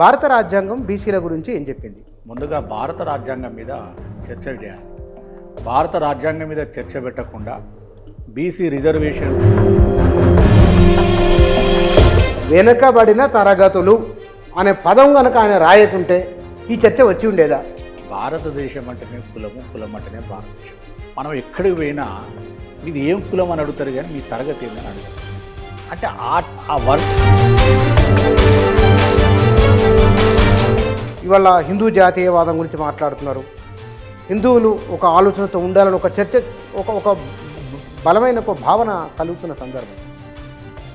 భారత రాజ్యాంగం బీసీల గురించి ఏం చెప్పింది? ముందుగా భారత రాజ్యాంగం మీద చర్చ చేయాలి. భారత రాజ్యాంగం మీద చర్చ పెట్టకుండా బీసీ రిజర్వేషన్ వెనుకబడిన తరగతులు అనే పదం కనుక ఆయన రాయకుంటే ఈ చర్చ వచ్చి ఉండేదా? భారతదేశం అంటేనే కులము, కులం అంటేనే భారతదేశం. మనం ఎక్కడికి పోయినా మీది ఏం కులం అని అడుగుతారు, కానీ మీ తరగతి ఏందని అడుగుతారు. అంటే ఆ వర్క్ ఇవాళ హిందూ జాతీయవాదం గురించి మాట్లాడుతున్నారు. హిందువులు ఒక ఆలోచనతో ఉండాలని ఒక చర్చ, ఒక బలమైన ఒక భావన కలుగుతున్న సందర్భం.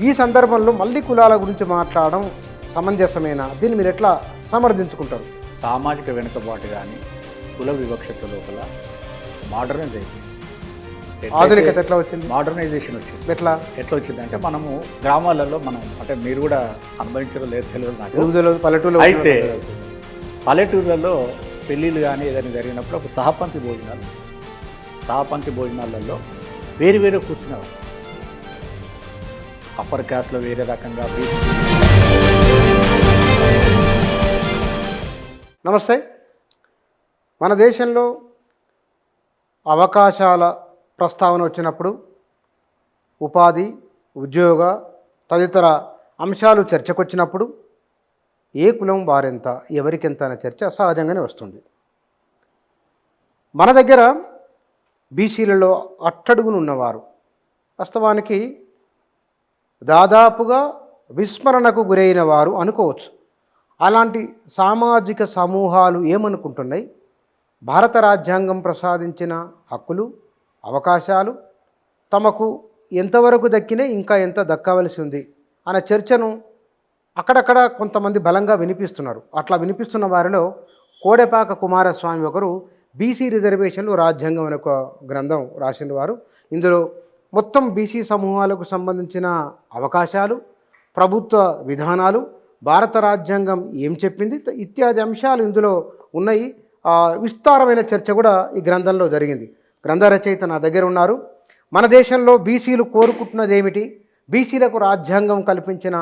ఈ సందర్భంలో మళ్ళీ కులాల గురించి మాట్లాడడం సమంజసమేనా? దీన్ని మీరు ఎట్లా సమర్థించుకుంటారు? సామాజిక వెనుకబాటు కానీ కుల వివక్షత లోపల మోడర్నైజేషన్, ఆధునికత ఎట్లా వచ్చింది? మోడర్నైజేషన్ వచ్చింది. ఎట్లా వచ్చింది అంటే మనము గ్రామాలలో మనం అంటే మీరు కూడా అనుభవించడం లేదు, తెలియదు నాకు. పల్లెటూరు అయితే పల్లెటూర్లలో పెళ్ళిళ్ళు కానీ ఏదైనా జరిగినప్పుడు ఒక సహపంక్తి భోజనాలలో వేరు వేరే కూర్చునేవారు. అప్పర్ క్యాస్ట్లో వేరే రకంగా. నమస్తే. మన దేశంలో అవకాశాల ప్రస్తావన వచ్చినప్పుడు ఉపాధి, ఉద్యోగ తదితర అంశాలు చర్చకొచ్చినప్పుడు ఏ కులం వారెంత, ఎవరికెంత అనే చర్చ సహజంగానే వస్తుంది. మన దగ్గర బీసీలలో అట్టడుగునున్నవారు వాస్తవానికి దాదాపుగా విస్మరణకు గురైన వారు అనుకోవచ్చు. అలాంటి సామాజిక సమూహాలు ఏమనుకుంటున్నాయి? భారత రాజ్యాంగం ప్రసాదించిన హక్కులు, అవకాశాలు తమకు ఎంతవరకు దక్కినాయి, ఇంకా ఎంత దక్కవలసి ఉంది అనే చర్చను అక్కడక్కడ కొంతమంది బలంగా వినిపిస్తున్నారు. అట్లా వినిపిస్తున్న వారిలో కోడెపాక కుమారస్వామి ఒకరు బీసీ రిజర్వేషన్లు రాజ్యాంగం అనే ఒక గ్రంథం రాసిన వారు. ఇందులో మొత్తం బీసీ సమూహాలకు సంబంధించిన అవకాశాలు, ప్రభుత్వ విధానాలు, భారత రాజ్యాంగం ఏం చెప్పింది ఇత్యాది అంశాలు ఇందులో ఉన్నాయి. విస్తారమైన చర్చ కూడా ఈ గ్రంథంలో జరిగింది. గ్రంథ రచయిత నా దగ్గర ఉన్నారు. మన దేశంలో బీసీలు కోరుకుంటున్నది ఏమిటి, బీసీలకు రాజ్యాంగం కల్పించిన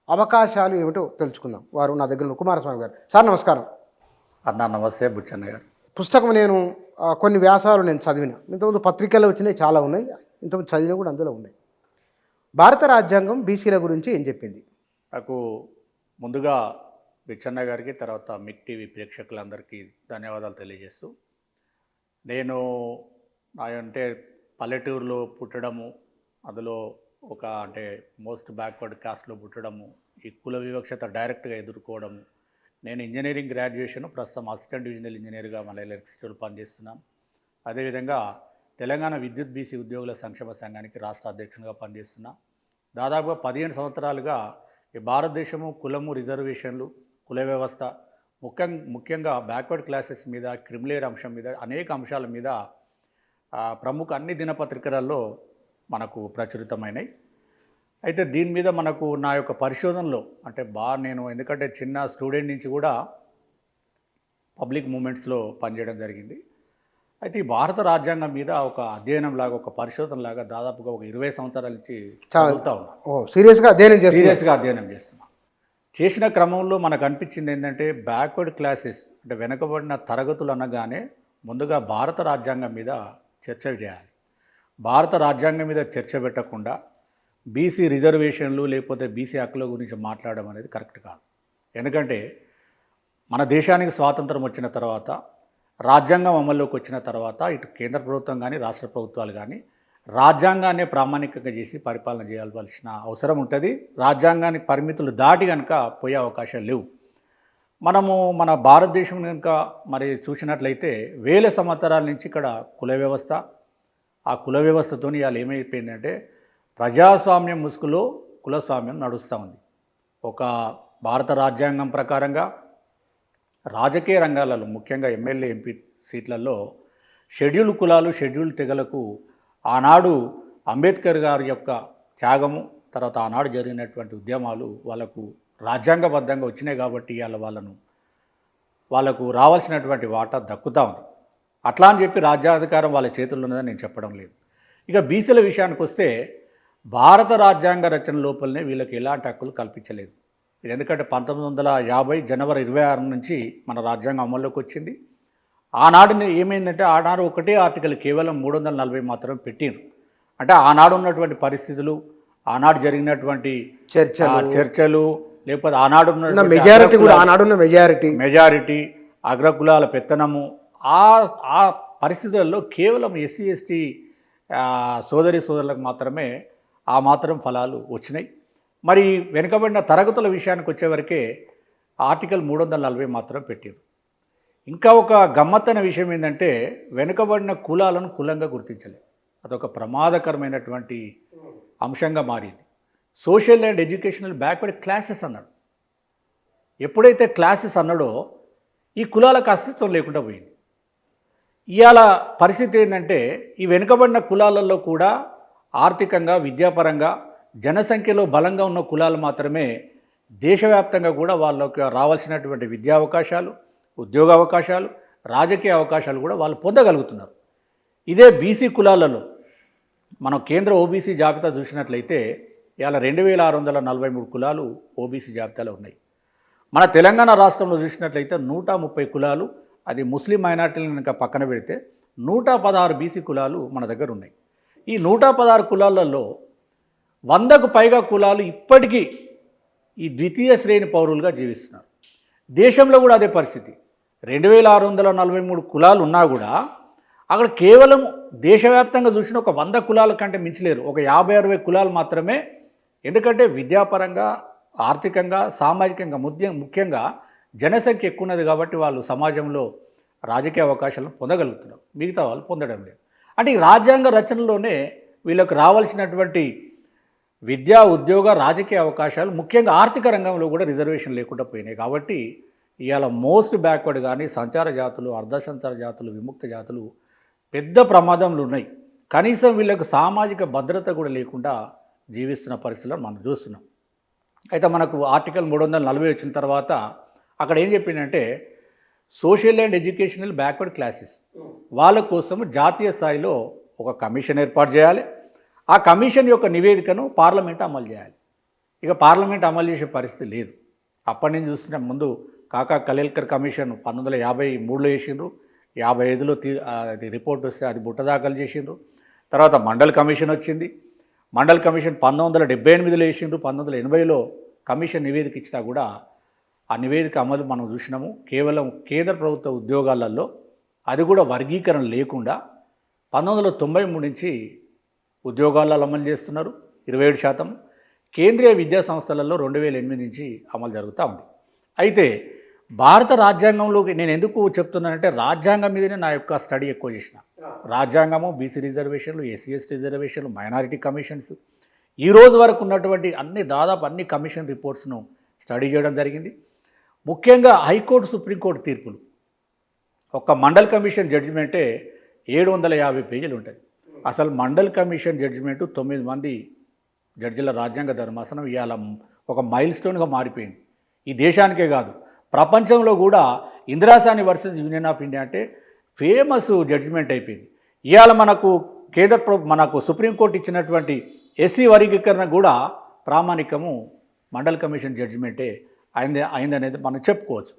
అవకాశాలు ఏమిటో తెలుసుకుందాం. వారు నా దగ్గర కుమారస్వామి గారు. సార్ నమస్కారం. అన్నా నమస్తే. బుచ్చన్న గారు. పుస్తకం నేను కొన్ని వ్యాసాలు నేను చదివిన, ఇంతకుముందు పత్రికల్లో వచ్చినాయి, చాలా ఉన్నాయి, ఇంతకుముందు చదివిన కూడా అందులో ఉన్నాయి. భారత రాజ్యాంగం బీసీల గురించి ఏం చెప్పింది? నాకు ముందుగా బుచ్చన్న గారికి, తర్వాత మిక్ టీవీ ప్రేక్షకులందరికీ ధన్యవాదాలు తెలియజేస్తూ, నేను అంటే పల్లెటూరులో పుట్టడము, అందులో ఒక అంటే మోస్ట్ బ్యాక్వర్డ్ కాస్ట్లో పుట్టడము, ఈ కుల వివక్షత డైరెక్ట్గా ఎదుర్కోవడము. నేను ఇంజనీరింగ్ గ్రాడ్యుయేషన్, ప్రస్తుతం అసిస్టెంట్ డివిజనల్ ఇంజనీర్గా మన ఎలక్ట్రిసిటీలో పనిచేస్తున్నాను. అదేవిధంగా తెలంగాణ విద్యుత్ బీసీ ఉద్యోగుల సంక్షేమ సంఘానికి రాష్ట్ర అధ్యక్షునిగా పనిచేస్తున్నా. దాదాపుగా 15 సంవత్సరాలుగా ఈ భారతదేశము కులము, రిజర్వేషన్లు, కుల వ్యవస్థ, ముఖ్యంగా బ్యాక్వర్డ్ క్లాసెస్ మీద, క్రిమిలేయర్ అంశం మీద, అనేక అంశాల మీద ప్రముఖ అన్ని దినపత్రికలలో మనకు ప్రచురితమైనవి. అయితే దీని మీద మనకు నా యొక్క పరిశోధనలో అంటే నేను ఎందుకంటే చిన్న స్టూడెంట్ నుంచి కూడా పబ్లిక్ మూమెంట్స్లో పనిచేయడం జరిగింది. అయితే ఈ భారత రాజ్యాంగం మీద ఒక అధ్యయనం లాగా, ఒక పరిశోధన లాగా దాదాపుగా ఒక 20 సంవత్సరాల నుంచి చదువుతూ ఉన్నాను. సీరియస్గా అధ్యయనం చేస్తున్నా. చేసిన క్రమంలో మనకు అనిపించింది ఏంటంటే బ్యాక్వర్డ్ క్లాసెస్ అంటే వెనుకబడిన తరగతులు అనగానే ముందుగా భారత రాజ్యాంగం మీద చర్చ చేయాలి. భారత రాజ్యాంగం మీద చర్చ పెట్టకుండా బీసీ రిజర్వేషన్లు లేకపోతే బీసీ హక్కుల గురించి మాట్లాడడం అనేది కరెక్ట్ కాదు. ఎందుకంటే మన దేశానికి స్వాతంత్రం వచ్చిన తర్వాత, రాజ్యాంగం అమల్లోకి వచ్చిన తర్వాత ఇటు కేంద్ర ప్రభుత్వం కానీ రాష్ట్ర ప్రభుత్వాలు కానీ రాజ్యాంగాన్ని ప్రామాణికంగా చేసి పరిపాలన చేయాల్సిన అవసరం ఉంటుంది. రాజ్యాంగానికి పరిమితులు దాటి కనుక పోయే అవకాశాలు లేవు. మనము మన భారతదేశం కనుక మరి చూసినట్లయితే వేల సంవత్సరాల నుంచి ఇక్కడ కుల వ్యవస్థ, ఆ కుల వ్యవస్థతో ఇవాళ ఏమైపోయిందంటే ప్రజాస్వామ్యం ముసుగులో కులస్వామ్యం నడుస్తూ ఉంది. ఒక భారత రాజ్యాంగం ప్రకారంగా రాజకీయ రంగాలలో ముఖ్యంగా ఎమ్మెల్యే, ఎంపీ సీట్లలో షెడ్యూల్ కులాలు, షెడ్యూల్ తెగలకు ఆనాడు అంబేద్కర్ గారి యొక్క త్యాగము, తర్వాత ఆనాడు జరిగినటువంటి ఉద్యమాలు వాళ్ళకు రాజ్యాంగబద్ధంగా వచ్చినాయి కాబట్టి ఇవాళ వాళ్ళకు రావాల్సినటువంటి వాటా దక్కుతూ ఉంది. అట్లా అని చెప్పి రాజ్యాధికారం వాళ్ళ చేతుల్లో ఉన్నదని నేను చెప్పడం లేదు. ఇక బీసీల విషయానికి వస్తే భారత రాజ్యాంగ రచన లోపలనే వీళ్ళకి ఎలాంటి హక్కులు కల్పించలేదు. ఇది ఎందుకంటే 1950 జనవరి 26 నుంచి మన రాజ్యాంగం అమల్లోకి వచ్చింది. ఆనాడు ఏమైందంటే ఆనాడు ఒకటే ఆర్టికల్ కేవలం 340 మాత్రమే పెట్టిండ్రు. అంటే ఆనాడు ఉన్నటువంటి పరిస్థితులు, ఆనాడు జరిగినటువంటి చర్చలు, లేకపోతే ఆనాడు మెజారిటీ కూడా ఆనాడున్న మెజారిటీ అగ్రకులాల పెత్తనము, ఆ పరిస్థితులలో కేవలం ఎస్సీ ఎస్టీ సోదరులకు మాత్రమే ఆ మాత్రం ఫలాలు వచ్చినాయి. మరి వెనుకబడిన తరగతుల విషయానికి వచ్చేవరకే ఆర్టికల్ 340 మాత్రం పెట్టారు. ఇంకా ఒక గమ్మత్తైన విషయం ఏంటంటే వెనుకబడిన కులాలను కులంగా గుర్తించలేదు. అదొక ప్రమాదకరమైనటువంటి అంశంగా మారింది. Social and educational backward classes అన్నాడు. ఎప్పుడైతే క్లాసెస్ అన్నాడో ఈ కులాలకు అస్తిత్వం లేకుండా పోయింది. ఇవాళ పరిస్థితి ఏంటంటే ఈ వెనుకబడిన కులాలలో కూడా ఆర్థికంగా, విద్యాపరంగా, జనసంఖ్యలో బలంగా ఉన్న కులాలు మాత్రమే దేశవ్యాప్తంగా కూడా వాళ్ళకి రావాల్సినటువంటి విద్యా అవకాశాలు, ఉద్యోగ అవకాశాలు, రాజకీయ అవకాశాలు కూడా వాళ్ళు పొందగలుగుతున్నారు. ఇదే బీసీ కులాలలో మనం కేంద్ర ఓబీసీ జాబితా చూసినట్లయితే ఇవాళ 2643 కులాలు ఓబీసీ జాబితాలో ఉన్నాయి. మన తెలంగాణ రాష్ట్రంలో చూసినట్లయితే 130 కులాలు, అది ముస్లిం మైనార్టీలను ఇంకా పక్కన పెడితే 116 బీసీ కులాలు మన దగ్గర ఉన్నాయి. ఈ 116 కులాలలో 100కు పైగా కులాలు ఇప్పటికీ ఈ ద్వితీయ శ్రేణి పౌరులుగా జీవిస్తున్నారు. దేశంలో కూడా అదే పరిస్థితి. 2643 కులాలు ఉన్నా కూడా అక్కడ కేవలం దేశవ్యాప్తంగా చూసిన ఒక 100 కులాల కంటే మించలేరు. ఒక 50-60 కులాలు మాత్రమే. ఎందుకంటే విద్యాపరంగా, ఆర్థికంగా, సామాజికంగా, ముఖ్యంగా జనసంఖ్య ఎక్కువ ఉన్నది కాబట్టి వాళ్ళు సమాజంలో రాజకీయ అవకాశాలను పొందగలుగుతున్నారు. మిగతా వాళ్ళు పొందడం లేదు. అంటే ఈ రాజ్యాంగ రచనలోనే వీళ్ళకు రావాల్సినటువంటి విద్యా, ఉద్యోగ, రాజకీయ అవకాశాలు, ముఖ్యంగా ఆర్థిక రంగంలో కూడా రిజర్వేషన్ లేకుండా పోయినాయి. కాబట్టి ఇవాళ మోస్ట్ బ్యాక్వర్డ్ కానీ సంచార జాతులు, అర్ధసంచార జాతులు, విముక్త జాతులు పెద్ద ప్రమాదంలో ఉన్నాయి. కనీసం వీళ్ళకు సామాజిక భద్రత కూడా లేకుండా జీవిస్తున్న పరిస్థితులను మనం చూస్తున్నాం. అయితే మనకు ఆర్టికల్ 340 వచ్చిన తర్వాత అక్కడ ఏం చెప్పిందంటే social and educational backward classes వాళ్ళ కోసం జాతీయ స్థాయిలో ఒక కమిషన్ ఏర్పాటు చేయాలి. ఆ కమిషన్ యొక్క నివేదికను పార్లమెంట్ అమలు చేయాలి. ఇక పార్లమెంట్ అమలు చేసే పరిస్థితి లేదు. అప్పటి నుంచి చూస్తున్న ముందు కాకా కలేల్కర్ కమిషన్ 1953లో వేసిండ్రు. 55లో అది రిపోర్ట్ వస్తే అది బుట్టదాఖలు చేసిండ్రు. తర్వాత మండల్ కమిషన్ వచ్చింది. మండల్ కమిషన్ 1978లో వేసిండ్రు. 1980లో కమిషన్ నివేదిక ఇచ్చినా కూడా ఆ నివేదిక అమలు మనం చూసినాము. కేవలం కేంద్ర ప్రభుత్వ ఉద్యోగాలలో అది కూడా వర్గీకరణ లేకుండా 1993 నుంచి ఉద్యోగాలలో అమలు చేస్తున్నారు 27%. కేంద్రీయ విద్యా సంస్థలలో 2008 నుంచి అమలు జరుగుతూ ఉంది. అయితే భారత రాజ్యాంగంలోకి నేను ఎందుకు చెప్తున్నానంటే రాజ్యాంగం మీదనే నా యొక్క స్టడీ ఎక్కువ చేసిన. రాజ్యాంగము, బీసీ రిజర్వేషన్లు, ఎస్సీ ఎస్టీ రిజర్వేషన్లు, మైనారిటీ కమిషన్స్, ఈ రోజు వరకు ఉన్నటువంటి దాదాపు అన్ని కమిషన్ రిపోర్ట్స్ను స్టడీ చేయడం జరిగింది. ముఖ్యంగా హైకోర్టు, సుప్రీంకోర్టు తీర్పులు, ఒక మండల్ కమిషన్ జడ్జిమెంటే 750 పేజీలు ఉంటుంది. అసలు మండల్ కమిషన్ జడ్జిమెంటు 9 మంది జడ్జిల రాజ్యాంగ ధర్మాసనం ఇవాళ ఒక మైల్ స్టోన్గా మారిపోయింది. ఈ దేశానికే కాదు ప్రపంచంలో కూడా Indra Sawhney versus union of India అంటే ఫేమస్ జడ్జిమెంట్ అయిపోయింది. ఇవాళ మనకు సుప్రీంకోర్టు ఇచ్చినటువంటి ఎస్సీ వర్గీకరణ కూడా ప్రామాణికము మండల్ కమిషన్ జడ్జిమెంటే అయిందనేది మనం చెప్పుకోవచ్చు.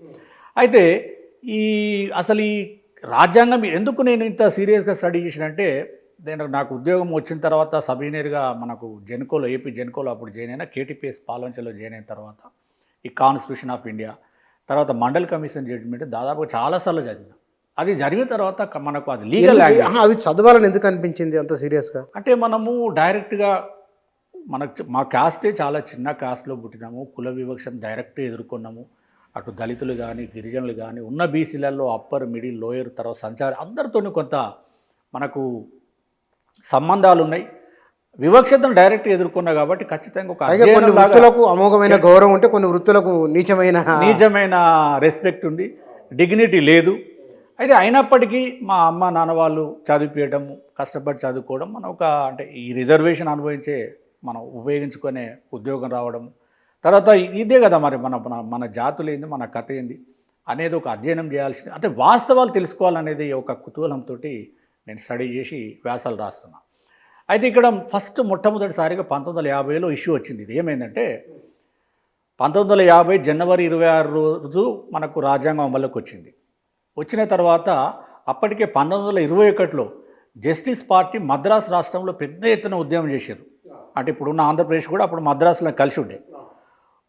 అయితే అసలు ఈ రాజ్యాంగం ఎందుకు నేను ఇంత సీరియస్గా స్టడీ చేసినంటే నాకు ఉద్యోగం వచ్చిన తర్వాత సబ్ ఇంజనీర్గా మనకు జెన్కోలో, ఏపీ జెన్కోలో అప్పుడు జాయిన్ అయినా, కేటీపీఎస్ పాలంచలో జాయిన్ అయిన తర్వాత ఈ కాన్స్టిట్యూషన్ ఆఫ్ ఇండియా, తర్వాత మండల్ కమిషన్ జడ్జిమెంట్ దాదాపు చాలాసార్లు చదివిన. అది జరిగిన తర్వాత మనకు అది లీగల్ అవి చదవాలని ఎందుకు అనిపించింది అంత సీరియస్గా అంటే మనము డైరెక్ట్గా మా కాస్టే చాలా చిన్న కాస్ట్లో పుట్టినాము. కుల వివక్షను డైరెక్ట్గా ఎదుర్కొన్నాము. అటు దళితులు కానీ, గిరిజనులు కానీ, ఉన్న బీసీలలో అప్పర్, మిడిల్, లోయర్, తర్వాత సంచారి అందరితో కొంత మనకు సంబంధాలు ఉన్నాయి. వివక్షతను డైరెక్ట్గా ఎదుర్కొన్నా కాబట్టి ఖచ్చితంగా ఒక కొన్ని వృత్తులకు అమోఘమైన గౌరవం ఉంటే కొన్ని వృత్తులకు నీచమైన రెస్పెక్ట్ ఉంది, డిగ్నిటీ లేదు. అయితే అయినప్పటికీ మా అమ్మ నాన్న వాళ్ళు చదివించడము, కష్టపడి చదువుకోవడం, మనం అంటే ఈ రిజర్వేషన్ అనుభవించే మనం ఉపయోగించుకునే ఉద్యోగం రావడం, తర్వాత ఇదే కదా మరి మన జాతులు ఏంది, మన కథ ఏంది అనేది ఒక అధ్యయనం చేయాల్సింది. అంటే వాస్తవాలు తెలుసుకోవాలనేది ఒక కుతూహలంతో నేను స్టడీ చేసి వ్యాసాలు రాస్తున్నాను. అయితే ఇక్కడ మొట్టమొదటిసారిగా 1950లో ఇష్యూ వచ్చింది. ఇది ఏమైందంటే 1950 జనవరి 26 రోజు మనకు రాజ్యాంగం అమల్లోకి వచ్చింది. వచ్చిన తర్వాత అప్పటికే 1921లో జస్టిస్ పార్టీ మద్రాసు రాష్ట్రంలో పెద్ద ఎత్తున ఉద్యమం చేశారు. అంటే ఇప్పుడున్న ఆంధ్రప్రదేశ్ కూడా అప్పుడు మద్రాసులో కలిసి ఉండే.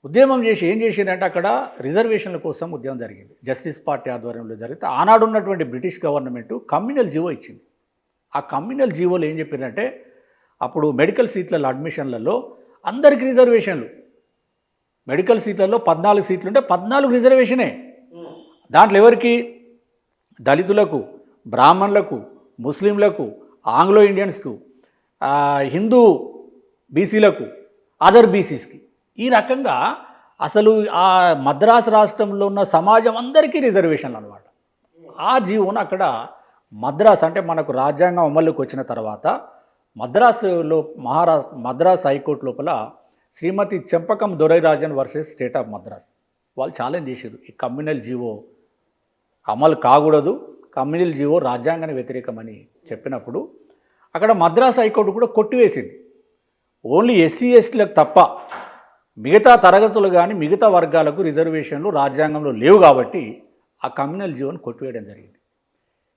ఉద్యమం చేసి ఏం చేసిందంటే అక్కడ రిజర్వేషన్ల కోసం ఉద్యమం జరిగింది. జస్టిస్ పార్టీ ఆధ్వర్యంలో జరిగితే ఆనాడు ఉన్నటువంటి బ్రిటిష్ గవర్నమెంట్ కమ్యూనల్ జీవో ఇచ్చింది. ఆ కమ్యూనల్ జీవోలో ఏం చెప్పారంటే అప్పుడు మెడికల్ సీట్లలో అడ్మిషన్లలో అందరికీ రిజర్వేషన్లు. మెడికల్ సీట్లలో 14 సీట్లు ఉంటే 14 రిజర్వేషనే. దాంట్లో ఎవరికి? దళితులకు, బ్రాహ్మణులకు, ముస్లింలకు, ఆంగ్లో ఇండియన్స్కు, హిందూ బీసీలకు, అదర్ బీసీస్కి. ఈ రకంగా అసలు ఆ మద్రాసు రాష్ట్రంలో ఉన్న సమాజం అందరికీ రిజర్వేషన్లు అనమాట. ఆ జీవోను అక్కడ మద్రాసు అంటే మనకు రాజ్యాంగం అమలుకి వచ్చిన తర్వాత మద్రాసులో మద్రాసు హైకోర్టు లోపల Shrimati Champakam Dorairajan versus state of Madras వాళ్ళు ఛాలెంజ్ చేశారు. ఈ కమ్యూనల్ జీవో అమలు కాకూడదు, కమ్యూనల్ జీవో రాజ్యాంగానికి వ్యతిరేకమని చెప్పినప్పుడు అక్కడ మద్రాసు హైకోర్టు కూడా కొట్టివేసింది. ఓన్లీ ఎస్సీ ఎస్టీలకు తప్ప మిగతా తరగతులు కానీ మిగతా వర్గాలకు రిజర్వేషన్లు రాజ్యాంగంలో లేవు కాబట్టి ఆ కమ్యూనల్ జీవోని కొట్టివేయడం జరిగింది.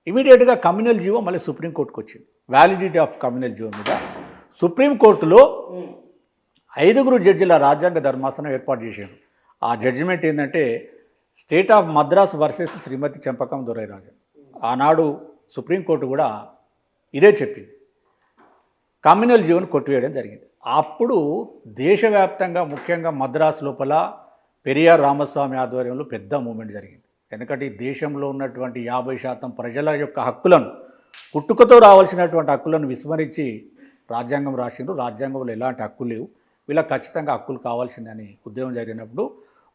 ఇమీడియట్గా కమ్యూనల్ జీవో మళ్ళీ సుప్రీంకోర్టుకు వచ్చింది. వ్యాలిడిటీ ఆఫ్ కమ్యూనల్ జీవో మీద సుప్రీంకోర్టులో 5 జడ్జిల రాజ్యాంగ ధర్మాసనం ఏర్పాటు చేశారు. ఆ జడ్జిమెంట్ ఏంటంటే స్టేట్ ఆఫ్ మద్రాస్ వర్సెస్ శ్రీమతి చెంపకం దొరైరాజన్. ఆనాడు సుప్రీంకోర్టు కూడా ఇదే చెప్పింది, కమ్యూనల్ జీవోని కొట్టివేయడం జరిగింది. అప్పుడు దేశవ్యాప్తంగా ముఖ్యంగా మద్రాసు లోపల పెరియార్ రామస్వామి ఆధ్వర్యంలో పెద్ద మూమెంట్ జరిగింది. ఎందుకంటే ఈ దేశంలో ఉన్నటువంటి 50% ప్రజల యొక్క హక్కులను, పుట్టుకతో రావాల్సినటువంటి హక్కులను విస్మరించి రాజ్యాంగం రాసిండ్రు. రాజ్యాంగంలో ఎలాంటి హక్కులు లేవు, వీళ్ళకి ఖచ్చితంగా హక్కులు కావాల్సిందని ఉద్యమం జరిగినప్పుడు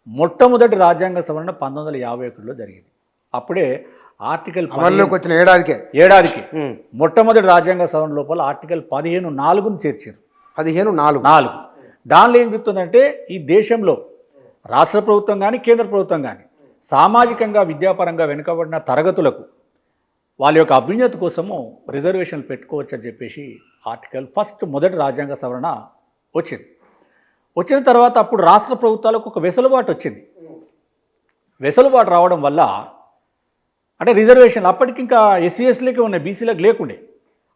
మొట్టమొదటి రాజ్యాంగ సవరణ 1951లో జరిగింది. అప్పుడే ఆర్టికల్ వచ్చిన ఏడాదికి మొట్టమొదటి రాజ్యాంగ సవరణ లోపల ఆర్టికల్ 15(4)ను చేర్చారు. 15(4) దానిలో ఏం చెప్తుందంటే ఈ దేశంలో రాష్ట్ర ప్రభుత్వం కానీ కేంద్ర ప్రభుత్వం కానీ సామాజికంగా విద్యాపరంగా వెనుకబడిన తరగతులకు వాళ్ళ యొక్క అభ్యున్నతి కోసము రిజర్వేషన్లు పెట్టుకోవచ్చు అని చెప్పేసి ఆర్టికల్ మొదటి రాజ్యాంగ సవరణ వచ్చింది. వచ్చిన తర్వాత అప్పుడు రాష్ట్ర ప్రభుత్వాలకు ఒక వెసులుబాటు వచ్చింది. వెసులుబాటు రావడం వల్ల అంటే రిజర్వేషన్లు అప్పటికి ఇంకా ఎస్సీ ఎస్టీలకే ఉన్నాయి, బీసీలకు లేకుండే.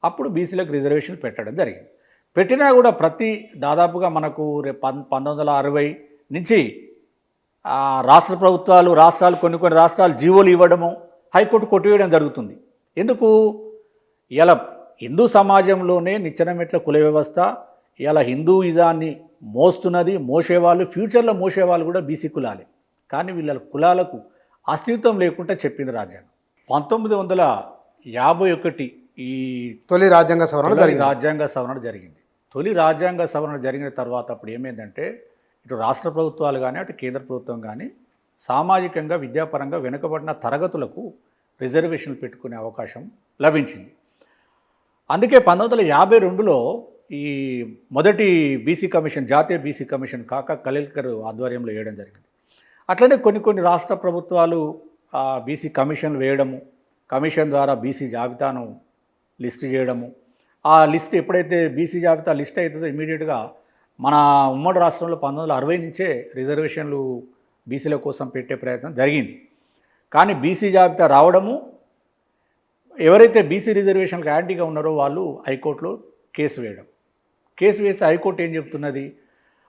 అప్పుడు బీసీలకు రిజర్వేషన్లు పెట్టడం జరిగింది. పెట్టినా కూడా దాదాపుగా మనకు 1960 నుంచి రాష్ట్ర ప్రభుత్వాలు రాష్ట్రాలు కొన్ని రాష్ట్రాలు జీవోలు ఇవ్వడము, హైకోర్టు కొట్టివేయడం జరుగుతుంది. ఎందుకు? ఇలా హిందూ సమాజంలోనే నిచ్చెనమెట్ల కుల వ్యవస్థ ఇలా హిందూయిజాన్ని మోసేవాళ్ళు, ఫ్యూచర్లో మోసేవాళ్ళు కూడా బీసీ కులాలే. కానీ వీళ్ళ కులాలకు అస్తిత్వం లేకుండా చెప్పింది రాజ్యాంగం. 1951 ఈ తొలి రాజ్యాంగ సవరణ జరిగింది. తొలి రాజ్యాంగ సవరణ జరిగిన తర్వాత అప్పుడు ఏమైందంటే ఇటు రాష్ట్ర ప్రభుత్వాలు కానీ అటు కేంద్ర ప్రభుత్వం కానీ సామాజికంగా విద్యాపరంగా వెనుకబడిన తరగతులకు రిజర్వేషన్లు పెట్టుకునే అవకాశం లభించింది. అందుకే 1952లో ఈ మొదటి బీసీ కమిషన్, జాతీయ బీసీ కమిషన్ కలెల్కర్ ఆధ్వర్యంలో వేయడం జరిగింది. అట్లనే కొన్ని రాష్ట్ర ప్రభుత్వాలు బీసీ కమిషన్లు వేయడము, కమిషన్ ద్వారా బీసీ జాబితాను లిస్ట్ చేయడము. ఆ లిస్ట్ ఎప్పుడైతే బీసీ జాబితా లిస్ట్ అవుతుందో ఇమీడియట్గా మన ఉమ్మడి రాష్ట్రంలో 1960 నుంచే రిజర్వేషన్లు బీసీల కోసం పెట్టే ప్రయత్నం జరిగింది. కానీ బీసీ జాబితా రావడము, ఎవరైతే బీసీ రిజర్వేషన్లకు యాంటీగా ఉన్నారో వాళ్ళు హైకోర్టులో కేసు వేస్తే హైకోర్టు ఏం చెప్తున్నది,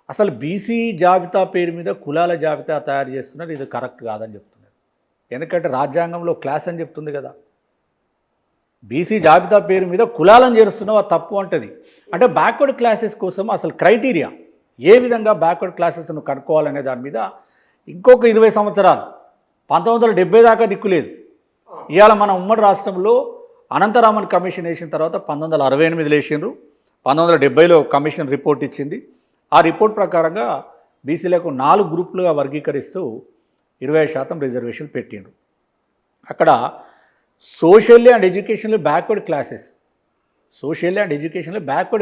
అసలు బీసీ జాబితా పేరు మీద కులాల జాబితా తయారు చేస్తున్నారు, ఇది కరెక్ట్ కాదని చెప్తున్నారు. ఎందుకంటే రాజ్యాంగంలో క్లాస్ అని చెప్తుంది కదా, బీసీ జాబితా పేరు మీద కులాలను చేరుస్తున్నావు అది తప్పు అంటది. అంటే బ్యాక్వర్డ్ క్లాసెస్ కోసం అసలు క్రైటీరియా ఏ విధంగా బ్యాక్వర్డ్ క్లాసెస్ను కనుక్కోవాలనే దాని మీద ఇంకొక 20 సంవత్సరాలు 1970 దాకా దిక్కులేదు. ఇవాళ మన ఉమ్మడి రాష్ట్రంలో అనంతరామన్ కమిషన్ వేసిన తర్వాత 1968లో వేసిండ్రు, 1970లో కమిషన్ రిపోర్ట్ ఇచ్చింది. ఆ రిపోర్ట్ ప్రకారంగా బీసీలకు 4 గ్రూపులుగా వర్గీకరిస్తూ 20% రిజర్వేషన్ పెట్టిండ్రు. అక్కడ సోషల్లీ అండ్ ఎడ్యుకేషన్లో బ్యాక్వర్డ్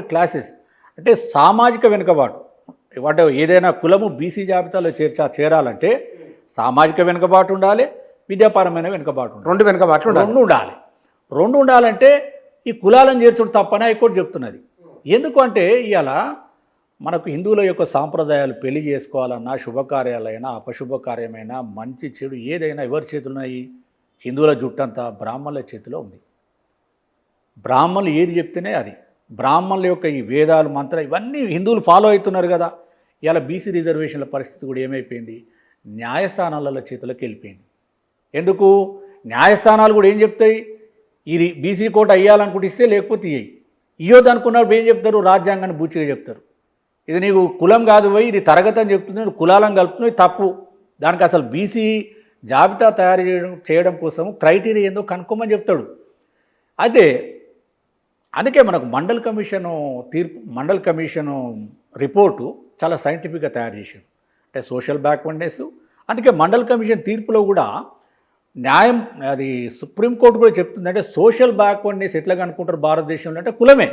క్లాసెస్ అంటే సామాజిక వెనుకబాటు. వాటి ఏదైనా కులము బీసీ జాబితాలో చేరాలంటే సామాజిక వెనుకబాటు ఉండాలి, విద్యాపరమైన వెనుకబాటు ఉండాలి, రెండు ఉండాలంటే ఈ కులాలను చేర్చుడు తప్పని హైకోర్టు చెప్తున్నది. ఎందుకు అంటే ఇవాళ మనకు హిందువుల యొక్క సాంప్రదాయాలు పెళ్లి చేసుకోవాలన్నా శుభకార్యాలైనా అపశుభకార్యమైనా మంచి చెడు ఏదైనా ఎవరి చేతులు ఉన్నాయి? హిందువుల జుట్టంతా బ్రాహ్మణుల చేతిలో ఉంది. బ్రాహ్మణులు ఏది చెప్తేనే అది. బ్రాహ్మణుల యొక్క ఈ వేదాలు మంత్రాలు ఇవన్నీ హిందువులు ఫాలో అవుతున్నారు కదా. ఇలా బీసీ రిజర్వేషన్ల పరిస్థితి కూడా ఏమైపోయింది? న్యాయస్థానాల చేతులకు వెళ్ళిపోయింది. ఎందుకు? న్యాయస్థానాలు కూడా ఏం చెప్తాయి? ఇది బీసీ కోట అయ్యాలనుకుంటే ఇస్తే, లేకపోతే ఇయ్యొద్దు అనుకున్నప్పుడు ఏం చెప్తారు? రాజ్యాంగాన్ని బూచిగా చెప్తారు. ఇది నీకు కులం కాదు పోయి ఇది తరగతి అని చెప్తుంది, నువ్వు కులాలను కలుపుతున్నావు, తప్పు. దానికి అసలు బీసీ జాబితా తయారు చేయడం కోసం క్రైటీరియా ఏందో కనుక్కోమని చెప్తాడు. అయితే అందుకే మనకు మండల్ కమిషను రిపోర్టు చాలా సైంటిఫిక్గా తయారు చేశారు. అంటే సోషల్ బ్యాక్వర్డ్నెస్. అందుకే మండల్ కమిషన్ తీర్పులో కూడా న్యాయం అది సుప్రీంకోర్టు కూడా చెప్తుంది. అంటే సోషల్ బ్యాక్వర్డ్నెస్ ఎట్లా కనుక్కుంటారు భారతదేశంలో అంటే కులమే.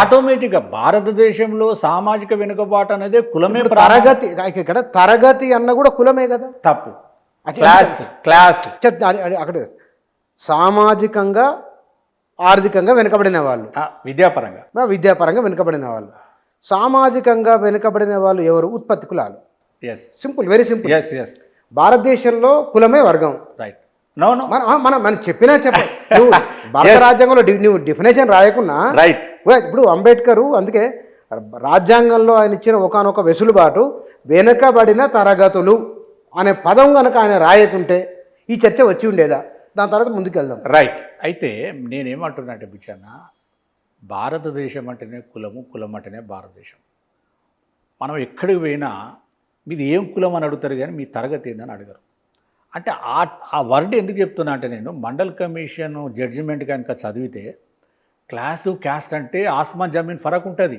ఆటోమేటిక్గా భారతదేశంలో సామాజిక వెనుకబాటు అనేది కులమే. తరగతి ఇక్కడ తరగతి అన్న కూడా కులమే కదా. తప్పు. క్లాస్ అక్కడ సామాజికంగా ఆర్థికంగా వెనుకబడిన వాళ్ళు, విద్యాపరంగా వెనుకబడిన వాళ్ళు. సామాజికంగా వెనుకబడిన వాళ్ళు ఎవరు? ఉత్పత్తి కులాలు. Simple, very simple. భారతదేశంలో కులమే వర్గం. రైట్. మనం చెప్పినా నువ్వు భారత రాజ్యాంగంలో నువ్వు డెఫినేషన్ రాయకున్నా రైట్. ఇప్పుడు అంబేద్కర్ అందుకే రాజ్యాంగంలో ఆయన ఇచ్చిన ఒకానొక వెసులుబాటు వెనుకబడిన తరగతులు అనే పదం కనుక ఆయన రాయకుంటే ఈ చర్చ వచ్చి ఉండేదా? దాని తర్వాత ముందుకు వెళ్దాం. రైట్. అయితే నేనేమంటున్నా అంటే బిచ్చన్న, భారతదేశం అంటేనే కులము, కులం అంటేనే భారతదేశం. మనం ఎక్కడికి పోయినా మీది ఏం కులం అని అడుగుతారు కానీ మీ తరగతి ఏందని అడగరు. అంటే ఆ వర్డ్ ఎందుకు చెప్తున్నా అంటే, నేను మండల్ కమిషన్ జడ్జిమెంట్ కనుక చదివితే క్లాసు క్యాస్ట్ అంటే ఆస్మాన్ జమీన్ ఫరక్ ఉంటుంది.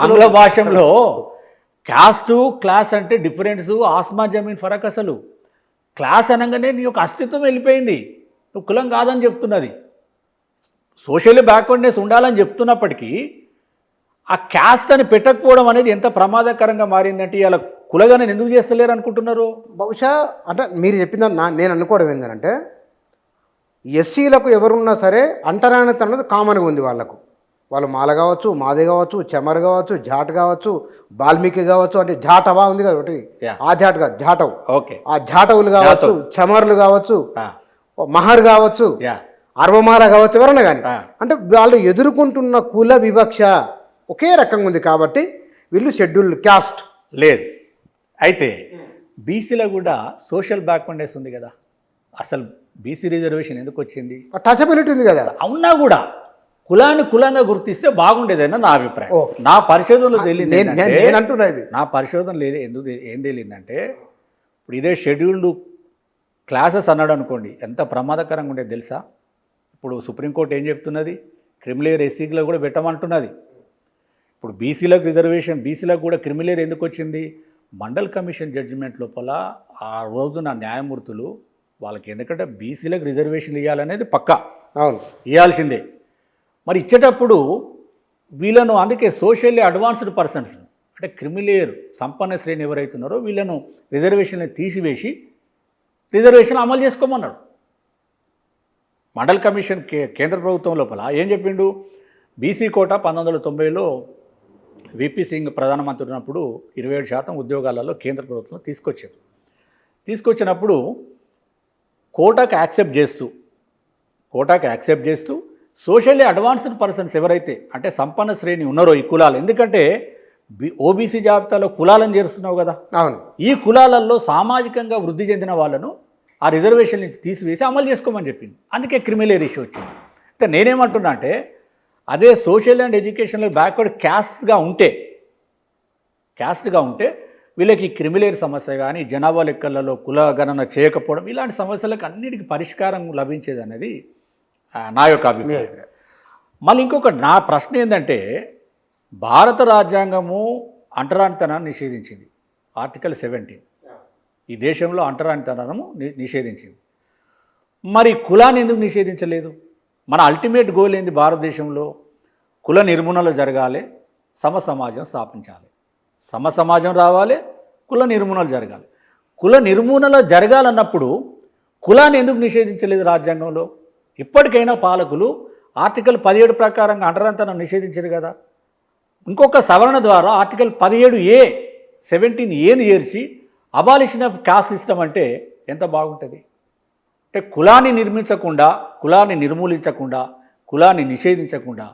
ఆంగ్ల భాషలో క్యాస్టు క్లాస్ అంటే డిఫరెన్స్ ఆస్మాన్ జమీన్ ఫరక్. అసలు క్లాస్ అనగానే నీ యొక్క అస్తిత్వం వెళ్ళిపోయింది, నువ్వు కులం కాదని చెప్తున్నది. సోషల్ బ్యాక్వర్డ్నెస్ ఉండాలని చెప్తున్నప్పటికీ ఆ క్యాస్ట్ అని పెట్టకపోవడం అనేది ఎంత ప్రమాదకరంగా మారిందంటే ఇలా కులగానే ఎందుకు చేస్తలేరు అనుకుంటున్నారు? బహుశా అంటే మీరు చెప్పిన నేను అనుకోవడం ఏంటంటే, ఎస్సీలకు ఎవరున్నా సరే అంటరానిత అన్నది కామన్గా ఉంది వాళ్ళకు. వాళ్ళు మాల కావచ్చు, మాది కావచ్చు, చెమర్ కావచ్చు, జాట్ కావచ్చు, వాల్మీకి కావచ్చు. అంటే జాటవా ఉంది కదా ఒకటి, ఆ జాట్ కాదు జాటవ్. ఓకే. ఆ జాటవులు కావచ్చు, చెమర్లు కావచ్చు, మహర్ కావచ్చు, అర్వమాల కావచ్చు, ఎవరన్నా కానీ. అంటే వాళ్ళు ఎదుర్కొంటున్న కుల వివక్ష ఒకే రకంగా ఉంది కాబట్టి వీళ్ళు షెడ్యూల్డ్ క్యాస్ట్ లేదు. అయితే బీసీలో కూడా సోషల్ బ్యాక్వర్డ్నెస్ ఉంది కదా. అసలు బీసీ రిజర్వేషన్ ఎందుకు వచ్చింది? టచబిలిటీ ఉంది కదా. అవునా కూడా కులాన్ని కులంగా గుర్తిస్తే బాగుండేదని నా అభిప్రాయం. నా పరిశోధనలో తెలియదు, నా పరిశోధనలో ఏం తెలియదంటే, ఇప్పుడు ఇదే షెడ్యూల్డ్ క్లాసెస్ అన్నాడు అనుకోండి, ఎంత ప్రమాదకరంగా ఉండేది తెలుసా? ఇప్పుడు సుప్రీంకోర్టు ఏం చెప్తున్నది? క్రిమిలేయర్ ఎస్సీలో కూడా పెట్టమంటున్నది. ఇప్పుడు బీసీలకు రిజర్వేషన్, బీసీలకు కూడా క్రిమిలేయర్ ఎందుకు వచ్చింది? మండల్ కమిషన్ జడ్జిమెంట్ లోపల ఆ రోజున న్యాయమూర్తులు వాళ్ళకి, ఎందుకంటే బీసీలకు రిజర్వేషన్ ఇవ్వాలనేది పక్కా, అవును, ఇవ్వాల్సిందే. మరి ఇచ్చేటప్పుడు వీళ్ళను, అందుకే సోషల్లీ అడ్వాన్స్డ్ పర్సన్స్ అంటే క్రిమిలేయర్ సంపన్న శ్రేణి ఎవరైతున్నారో వీళ్ళను రిజర్వేషన్ని తీసివేసి రిజర్వేషన్ అమలు చేసుకోమన్నాడు మండల్ కమిషన్. కేంద్ర ప్రభుత్వం లోపల ఏం చెప్పిండు? బీసీ కోట 1990లో విపి సింగ్ ప్రధానమంత్రి ఉన్నప్పుడు 27% ఉద్యోగాలలో కేంద్ర ప్రభుత్వం తీసుకొచ్చినప్పుడు కోటాకు యాక్సెప్ట్ చేస్తూ సోషల్లీ అడ్వాన్స్డ్ పర్సన్స్ ఎవరైతే అంటే సంపన్న శ్రేణి ఉన్నారో ఈ కులాలు, ఎందుకంటే ఓబీసీ జాబితాలో కులాలను చేరుస్తున్నావు కదా. అవును. ఈ కులాలలో సామాజికంగా వృద్ధి చెందిన వాళ్ళను ఆ రిజర్వేషన్ నుంచి తీసివేసి అమలు చేసుకోమని చెప్పింది. అందుకే క్రిమిలేయర్ ఇష్యూ వచ్చింది. అయితే నేనేమంటున్నా అంటే, అదే సోషల్ అండ్ ఎడ్యుకేషన్లో బ్యాక్వర్డ్ క్యాస్ట్గా ఉంటే వీళ్ళకి క్రిమిలేయర్ సమస్య కానీ జనాభా లెక్కలలో కుల గణన చేయకపోవడం ఇలాంటి సమస్యలకు అన్నిటికీ పరిష్కారం లభించేది అనేది నా యొక్క అభిప్రాయం. మళ్ళీ ఇంకొకటి నా ప్రశ్న ఏంటంటే, భారత రాజ్యాంగము అంటరానితనాన్ని నిషేధించింది. ఆర్టికల్ 17 ఈ దేశంలో అంటరానితనము నిషేధించింది. మరి కులాన్ని ఎందుకు నిషేధించలేదు? మన అల్టిమేట్ గోల్ ఏంది? భారతదేశంలో కుల నిర్మూలన జరగాలి, సమాజం స్థాపించాలి, సమాజం రావాలి, కుల నిర్మూలన జరగాలి. కుల నిర్మూలన జరగాలన్నప్పుడు కులాన్ని ఎందుకు నిషేధించలేదు రాజ్యాంగంలో? ఇప్పటికైనా పాలకులు ఆర్టికల్ 17 ప్రకారంగా అంటరానితనం నిషేధించారు కదా. ఇంకొక సవరణ ద్వారా ఆర్టికల్ 17A 17Aని చేర్చి అబాలిషన్ ఆఫ్ కాస్ట్ సిస్టమ్ అంటే ఎంత బాగుంటుంది. అంటే కులాన్ని నిర్మించకుండా, కులాన్ని నిర్మూలించకుండా, కులాన్ని నిషేధించకుండా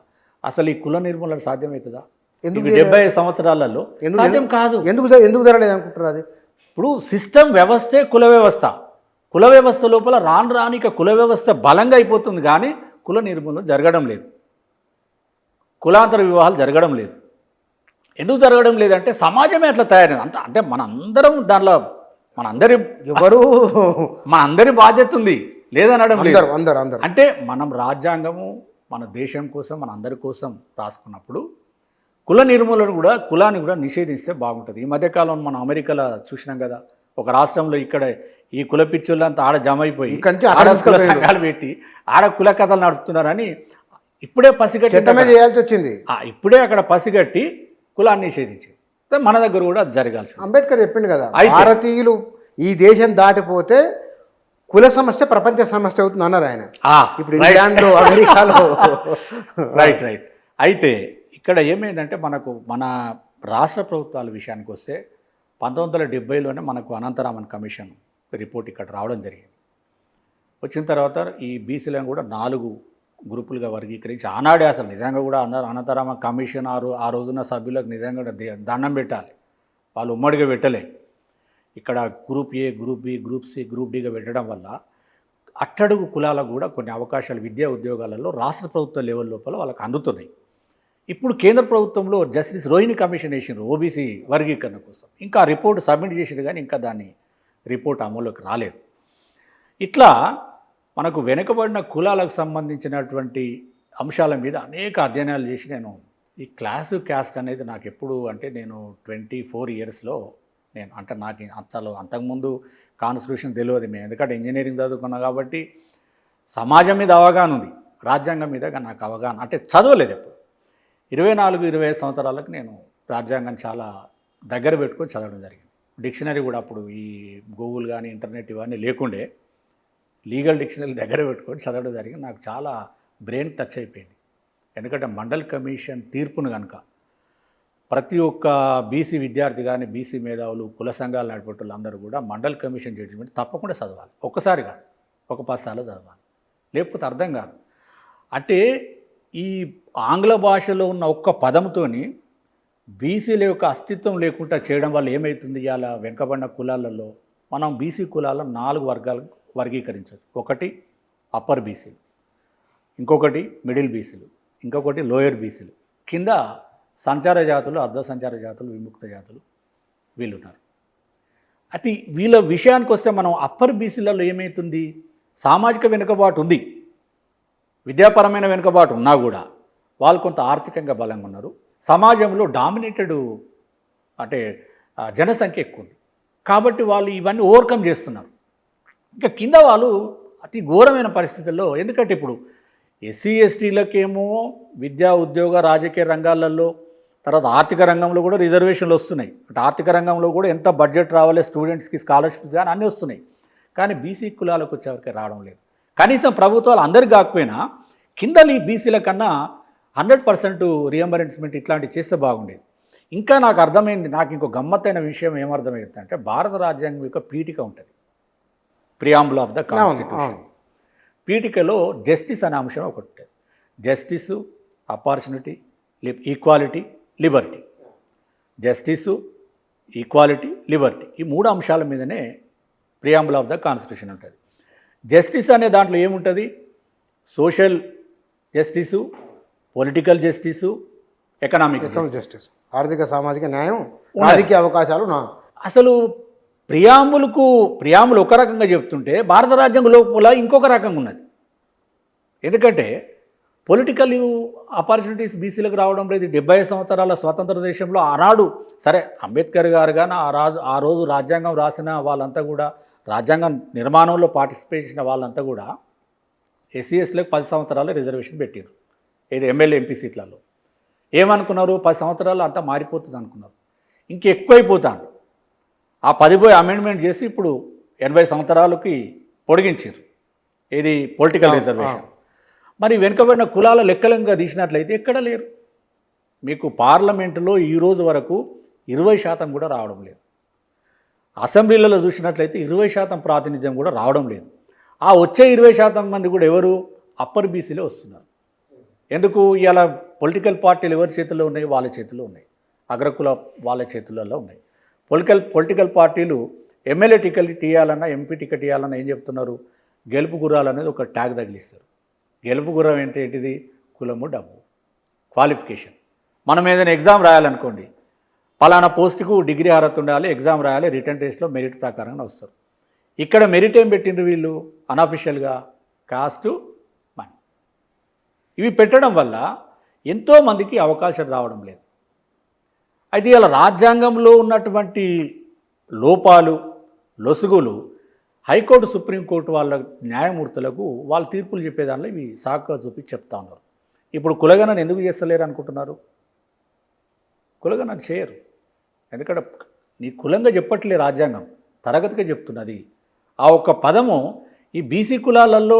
అసలు ఈ కుల నిర్మూలన సాధ్యమవుతుందా? ఎందుకు 75 సంవత్సరాలలో సాధ్యం కాదు. ఎందుకు జరగలేదు అనుకుంటున్నారు? అది ఇప్పుడు సిస్టమ్ వ్యవస్థే కుల వ్యవస్థ. కుల వ్యవస్థ లోపల రాను రానిక కుల వ్యవస్థ బలంగా అయిపోతుంది, కానీ కుల నిర్మూలన జరగడం లేదు, కులాంతర వివాహాలు జరగడం లేదు. ఎందుకు జరగడం లేదంటే సమాజమే అట్లా తయారైంది. అంటే మనందరం దానిలో మనందరి బాధ్యత ఉంది, లేదనడం లేదు. అందరూ అంటే మనం రాజ్యాంగము మన దేశం కోసం, మన అందరి కోసం రాసుకున్నప్పుడు కుల నిర్మూలన కూడా, కులాన్ని కూడా నిషేధిస్తే బాగుంటుంది. ఈ మధ్యకాలంలో మనం అమెరికాలో చూసినాం కదా, ఒక రాష్ట్రంలో ఇక్కడ ఈ కుల పిచ్చులంతా ఆడ జమ అయిపోయి ఆడ కుల సంఘాలు పెట్టి ఆడ కుల కథలు నడుపుతున్నారని ఇప్పుడే పసిగట్టి చేయాల్సి వచ్చింది. ఇప్పుడే అక్కడ పసిగట్టి కులాన్ని నిషేధించింది. మన దగ్గర కూడా అది జరగాల్సి. అంబేద్కర్ చెప్పిండు కదా, భారతీయులు ఈ దేశం దాటిపోతే కుల సమస్య ప్రపంచ సమస్య అవుతుంది అన్నారు ఆయన. ఇప్పుడు ఇంగ్లాండ్లో, అమెరికాలో. రైట్. అయితే ఇక్కడ ఏమైందంటే మన రాష్ట్ర ప్రభుత్వాల విషయానికి వస్తే 1970లోనే మనకు అనంతరామన్ కమిషన్ రిపోర్ట్ ఇక్కడ రావడం జరిగింది. వచ్చిన తర్వాత ఈ బీసీలను కూడా 4 గ్రూపులుగా వర్గీకరించి ఆనాడే అసలు నిజంగా కూడా అనంతరామన్ కమిషన్ ఆ రోజున సభ్యులకు నిజంగా దండం పెట్టాలి. వాళ్ళు ఉమ్మడిగా పెట్టలే. ఇక్కడ group A, group B, group C, group డిగా పెట్టడం వల్ల అట్టడుగు కులాలకు కూడా కొన్ని అవకాశాలు విద్యా ఉద్యోగాలలో రాష్ట్ర ప్రభుత్వ లెవెల్ లోపల వాళ్ళకి అందుతున్నాయి. ఇప్పుడు కేంద్ర ప్రభుత్వంలో జస్టిస్ రోహిణి కమిషన్ వేసినారు ఓబీసీ వర్గీకరణ కోసం. ఇంకా రిపోర్ట్ సబ్మిట్ చేసినారు, కానీ ఇంకా దాన్ని రిపోర్ట్ అమలులోకి రాలేదు. ఇట్లా మనకు వెనుకబడిన కులాలకు సంబంధించినటువంటి అంశాల మీద అనేక అధ్యయనాలు చేసి నేను ఈ క్యాస్ట్ అనేది నాకు ఎప్పుడు అంటే నేను 24 ఇయర్స్లో నాకు అంతకుముందు కాన్స్టిట్యూషన్ తెలియదు. మేము ఎందుకంటే ఇంజనీరింగ్ చదువుకున్నాం కాబట్టి సమాజం మీద అవగాహన ఉంది, రాజ్యాంగం మీద నాకు అవగాహన అంటే చదవలేదు ఎప్పుడు. 24-25 సంవత్సరాలకు నేను రాజ్యాంగాన్ని చాలా దగ్గర పెట్టుకొని చదవడం జరిగింది. డిక్షనరీ కూడా అప్పుడు ఈ గూగుల్ కానీ ఇంటర్నెట్ ఇవన్నీ లేకుండే, లీగల్ డిక్షనరీ దగ్గర పెట్టుకొని చదవడం జరిగింది. నాకు చాలా బ్రెయిన్ టచ్ అయిపోయింది. ఎందుకంటే మండల్ కమిషన్ తీర్పును కనుక ప్రతి ఒక్క బీసీ విద్యార్థి కానీ, బీసీ మేధావులు, కుల సంఘాలు నడిపేటోళ్ళు అందరూ కూడా మండల్ కమిషన్ జడ్జిమెంట్ తప్పకుండా చదవాలి. ఒక్కసారి కాదు, ఒక 10 సార్లు చదవాలి, లేకపోతే అర్థం కాదు. అంటే ఈ ఆంగ్ల భాషలో ఉన్న ఒక్క పదంతోని బీసీల యొక్క అస్తిత్వం లేకుండా చేయడం వల్ల ఏమవుతుంది? ఇలా వెనుకబడిన కులాలలో మనం బీసీ కులాలను 4 వర్గాలు వర్గీకరించవచ్చు. ఒకటి అప్పర్ బీసీలు, ఇంకొకటి మిడిల్ బీసీలు, ఇంకొకటి లోయర్ బీసీలు, కింద సంచార జాతులు, అర్ధ సంచార జాతులు, విముక్త జాతులు వీళ్ళున్నారు. అయితే వీళ్ళ విషయానికి వస్తే మనం అప్పర్ బీసీలలో ఏమవుతుంది? సామాజిక వెనుకబాటు ఉంది, విద్యాపరమైన వెనుకబాటు ఉన్నా కూడా వాళ్ళు కొంత ఆర్థికంగా బలంగా ఉన్నారు. సమాజంలో డామినేటెడ్ అంటే జనసంఖ్య ఎక్కువ ఉంది కాబట్టి వాళ్ళు ఇవన్నీ ఓవర్కమ్ చేస్తున్నారు. ఇంకా కింద వాళ్ళు అతి ఘోరమైన పరిస్థితుల్లో, ఎందుకంటే ఇప్పుడు ఎస్సీ ఎస్టీలకేమో విద్యా ఉద్యోగ రాజకీయ రంగాలలో, తర్వాత ఆర్థిక రంగంలో కూడా రిజర్వేషన్లు వస్తున్నాయి. అంటే ఆర్థిక రంగంలో కూడా ఎంత బడ్జెట్ రావాలి, స్టూడెంట్స్కి స్కాలర్షిప్స్ కానీ అన్నీ వస్తున్నాయి. కానీ బీసీ కులాలకు వచ్చేవరకు రావడం లేదు. కనీసం ప్రభుత్వాలు అందరికీ కాకపోయినా కింద బీసీల కన్నా 100% రియంబర్స్మెంట్ ఇట్లాంటివి చేస్తే బాగుండేది. ఇంకా నాకు అర్థమైంది, నాకు ఇంకో గమ్మత్తైన విషయం ఏమర్థమైంది అంటే భారత రాజ్యాంగం యొక్క పీఠిక ఉంటుంది, ప్రియాంబుల్ ఆఫ్ ద కాన్స్టిట్యూషన్. పీఠికలో జస్టిస్ అనే అంశం ఒకటి ఉంటుంది. Justice, opportunity, equality, liberty. Justice, equality, liberty, ఈ 3 అంశాల మీదనే ప్రియాంబుల్ ఆఫ్ ద కాన్స్టిట్యూషన్ ఉంటుంది. జస్టిస్ అనే దాంట్లో ఏముంటుంది? Social justice, political justice, economic justice, ఆర్థిక సామాజిక న్యాయం, రాజకీయ అవకాశాలు. అసలు ప్రియాంబుల్ ఒక రకంగా చెప్తుంటే భారత రాజ్యాంగం లోపల ఇంకొక రకంగా ఉన్నది. ఎందుకంటే పొలిటికల్ ఆపర్చునిటీస్ బీసీలకు రావడం లేదు. 70 సంవత్సరాల స్వతంత్ర దేశంలో ఆనాడు సరే అంబేద్కర్ గారు కానీ ఆ రోజు రాజ్యాంగం రాసిన వాళ్ళంతా కూడా, రాజ్యాంగం నిర్మాణంలో పార్టిసిపేట్ చేసిన వాళ్ళంతా కూడా ఎస్సీ ఎస్టీలకు 10 సంవత్సరాలు రిజర్వేషన్ పెట్టారు. ఏది ఎమ్మెల్యే ఎంపీ సీట్లలో. ఏమనుకున్నారు? 10 సంవత్సరాలు అంతా మారిపోతుంది అనుకున్నారు. ఇంకెక్కువైపోతాను. ఆ 10 అమెండ్మెంట్ చేసి ఇప్పుడు 80 సంవత్సరాలకి పొడిగించారు. ఇది పొలిటికల్ రిజర్వేషన్. మరి వెనుకబడిన కులాల లెక్కలంగా తీసినట్లయితే ఎక్కడ లేరు. మీకు పార్లమెంటులో ఈరోజు వరకు 20% కూడా రావడం లేదు. అసెంబ్లీలలో చూసినట్లయితే 20% ప్రాతినిధ్యం కూడా రావడం లేదు. ఆ వచ్చే 20% మంది కూడా ఎవరు? అప్పర్ బీసీలే వస్తున్నారు. ఎందుకు? ఇలా పొలిటికల్ పార్టీలు ఎవరి చేతుల్లో ఉన్నాయి? వాళ్ళ చేతుల్లో ఉన్నాయి. అగ్రకుల వాళ్ళ చేతులలో ఉన్నాయి. పొలిటికల్ పార్టీలు ఎమ్మెల్యే టికెట్ ఇవ్వాలన్నా, ఎంపీ టికెట్ ఇవ్వాలన్నా ఏం చెప్తున్నారు? గెలుపు గుర్రాలు అనేది ఒక ట్యాగ్ తగిలిస్తారు. గెలుపు గుర్రం ఏంటిది? కులము, డబ్బు, క్వాలిఫికేషన్. మనం ఏదైనా ఎగ్జామ్ రాయాలనుకోండి, పలానా పోస్టుకు డిగ్రీ అర్హత ఉండాలి, ఎగ్జామ్ రాయాలి, రిటర్న్ టెస్ట్లో మెరిట్ ప్రకారంగా వస్తారు. ఇక్కడ మెరిట్ ఏం పెట్టిండ్రు వీళ్ళు? అన్అఫిషియల్గా కాస్టు, మనీ. ఇవి పెట్టడం వల్ల ఎంతోమందికి అవకాశం రావడం లేదు. అయితే ఇలా రాజ్యాంగంలో ఉన్నటువంటి లోపాలు, లొసుగులు హైకోర్టు, సుప్రీంకోర్టు వాళ్ళ న్యాయమూర్తులకు వాళ్ళ తీర్పులు చెప్పేదానిలో ఇవి సాకుగా చూపి చెప్తా ఉన్నారు. ఇప్పుడు కులగణన ఎందుకు చేస్తలేరు అనుకుంటున్నారు? కులగణన చేయరు. ఎందుకంటే నీ కులంగా చెప్పట్లే రాజ్యాంగం, తరగతిగా చెప్తున్నది. ఆ ఒక్క పదము ఈ బీసీ కులాలలో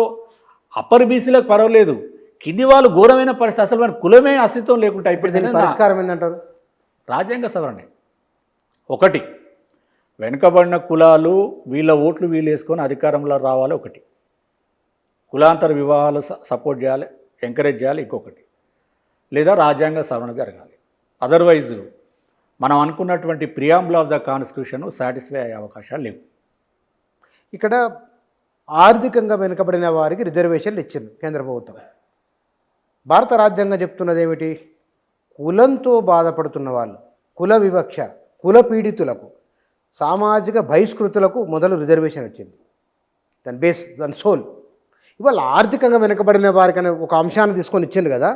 అప్పర్ బీసీలకు పర్వాలేదు, కింది వాళ్ళు ఘోరమైన పరిస్థితి, అసలు మన కులమే అస్తిత్వం లేకుండా అయిపోయింది. పరిష్కారం ఏంటంటారు? రాజ్యాంగ సవరణ. ఒకటి, వెనుకబడిన కులాలు వీళ్ళ ఓట్లు వీళ్ళు వేసుకొని అధికారంలో రావాలి. ఒకటి, కులాంతర వివాహాలు సపోర్ట్ చేయాలి, ఎంకరేజ్ చేయాలి. ఇంకొకటి, లేదా రాజ్యాంగ సవరణ జరగాలి. అదర్వైజ్ మనం అనుకున్నటువంటి preamble of the constitution satisfy అయ్యే అవకాశాలు లేవు. ఇక్కడ ఆర్థికంగా వెనుకబడిన వారికి రిజర్వేషన్లు ఇచ్చింది కేంద్ర ప్రభుత్వం. భారత రాజ్యాంగం చెప్తున్నది ఏమిటి? కులంతో బాధపడుతున్న వాళ్ళు, కుల వివక్ష, కుల పీడితులకు, సామాజిక బహిష్కృతులకు మొదలు రిజర్వేషన్ వచ్చింది. దాని బేస్, దాని సోల్. ఇవాళ ఆర్థికంగా వెనుకబడిన వారికి అనే ఒక అంశాన్ని తీసుకొని ఇచ్చింది కదా,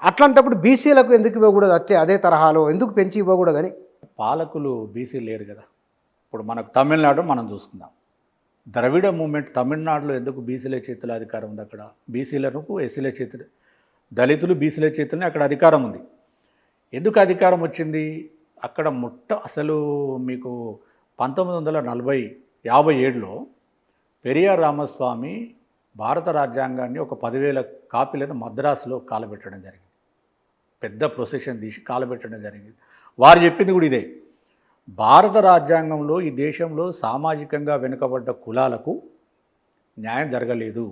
అట్లాంటప్పుడు బీసీలకు ఎందుకు ఇవ్వకూడదు? అదే తరహాలో ఎందుకు పెంచి ఇవ్వకూడదని? పాలకులు బీసీ లేరు కదా. ఇప్పుడు మనకు తమిళనాడు మనం చూసుకుందాం. ద్రవిడ మూమెంట్ తమిళనాడులో ఎందుకు బీసీల చేతుల అధికారం ఉంది? అక్కడ బీసీలకు ఎస్సీల చేతులు, దళితులు బీసీల చేతులనే అక్కడ అధికారం ఉంది. ఎందుకు అధికారం వచ్చింది అక్కడ? అసలు మీకు 1947లో పెరియార్ రామస్వామి భారత రాజ్యాంగాన్ని ఒక 10,000 కాపీలను మద్రాసులో కాలబెట్టడం జరిగింది. పెద్ద ప్రొసెషన్ తీసి కాలబెట్టడం జరిగింది. వారు చెప్పింది కూడా ఇదే, భారత రాజ్యాంగంలో ఈ దేశంలో సామాజికంగా వెనుకబడ్డ కులాలకు న్యాయం జరగలేదు,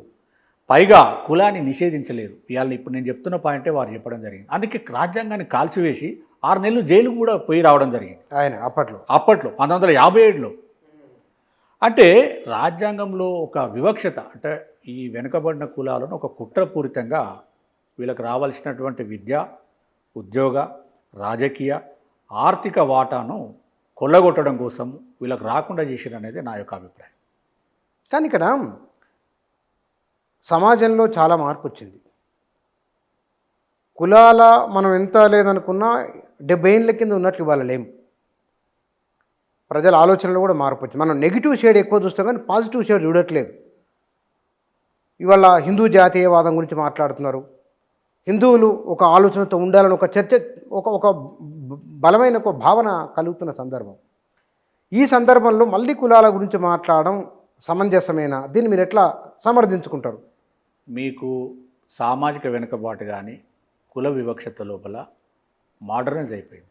పైగా కులాన్ని నిషేధించలేదు. ఇవాళ ఇప్పుడు నేను చెప్తున్న పాయింటే వారు చెప్పడం జరిగింది. అందుకే రాజ్యాంగాన్ని కాల్చివేసి 6 నెలలు జైలుకు కూడా పోయి రావడం జరిగింది ఆయన అప్పట్లో 1957లో. అంటే రాజ్యాంగంలో ఒక వివక్షత, అంటే ఈ వెనుకబడిన కులాలను ఒక కుట్రపూరితంగా వీళ్ళకి రావాల్సినటువంటి విద్య, ఉద్యోగ, రాజకీయ, ఆర్థిక వాటాను కొల్లగొట్టడం కోసం వీళ్ళకి రాకుండా చేసిరు అనేది నా యొక్క అభిప్రాయం. కానీ ఇక్కడ సమాజంలో చాలా మార్పు వచ్చింది. కులాల మనం ఎంత లేదనుకున్నా 70 ఏళ్ళ కింద ఉన్నట్లు ఇవాళ లేము. ప్రజల ఆలోచనలో కూడా మార్పు వచ్చింది. మనం నెగిటివ్ షేడ్ ఎక్కువ చూస్తాం కానీ పాజిటివ్ షేడ్ చూడట్లేదు. ఇవాళ హిందూ జాతీయవాదం గురించి మాట్లాడుతున్నారు. హిందువులు ఒక ఆలోచనతో ఉండాలని ఒక చర్చ, ఒక బలమైన ఒక భావన కలుగుతున్న సందర్భం. ఈ సందర్భంలో మళ్ళీ కులాల గురించి మాట్లాడడం సమంజసమేనా? దీన్ని మీరు ఎట్లా సమర్థించుకుంటారు? మీకు సామాజిక వెనుకబాటు కానీ కుల వివక్షత లోపల మోడర్నైజ్ అయిపోయింది.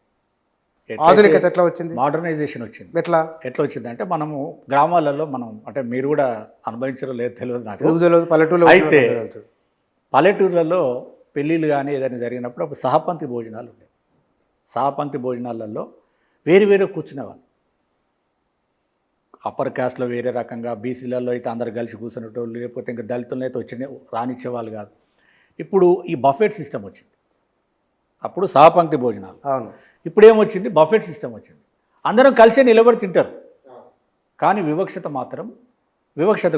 ఆధునికత ఎట్లా వచ్చింది? మోడర్నైజేషన్ వచ్చింది. ఎట్లా వచ్చింది అంటే, మనము గ్రామాలలో మనం, అంటే మీరు కూడా అనుభవించడం లేదు తెలియదు నాకు, పల్లెటూరు. అయితే పల్లెటూర్లలో పెళ్ళిళ్ళు కానీ ఏదైనా జరిగినప్పుడు అప్పుడు సహపంక్తి భోజనాలు ఉండేవి. సహపంక్తి భోజనాలలో వేరు వేరే కూర్చునేవాళ్ళు. అప్పర్ క్యాస్ట్లో వేరే రకంగా, బీసీలలో అయితే అందరు కలిసి కూర్చునేటోళ్ళు, లేకపోతే ఇంకా దళితులను అయితే వచ్చిన రానిచ్చేవాళ్ళు కాదు. ఇప్పుడు ఈ బఫెట్ సిస్టమ్ వచ్చింది. అప్పుడు సహపంక్తి భోజనాలు. అవును. ఇప్పుడు ఏమొచ్చింది? బఫెట్ సిస్టమ్ వచ్చింది. అందరం కలిసే నిలబడి తింటారు. కానీ వివక్షత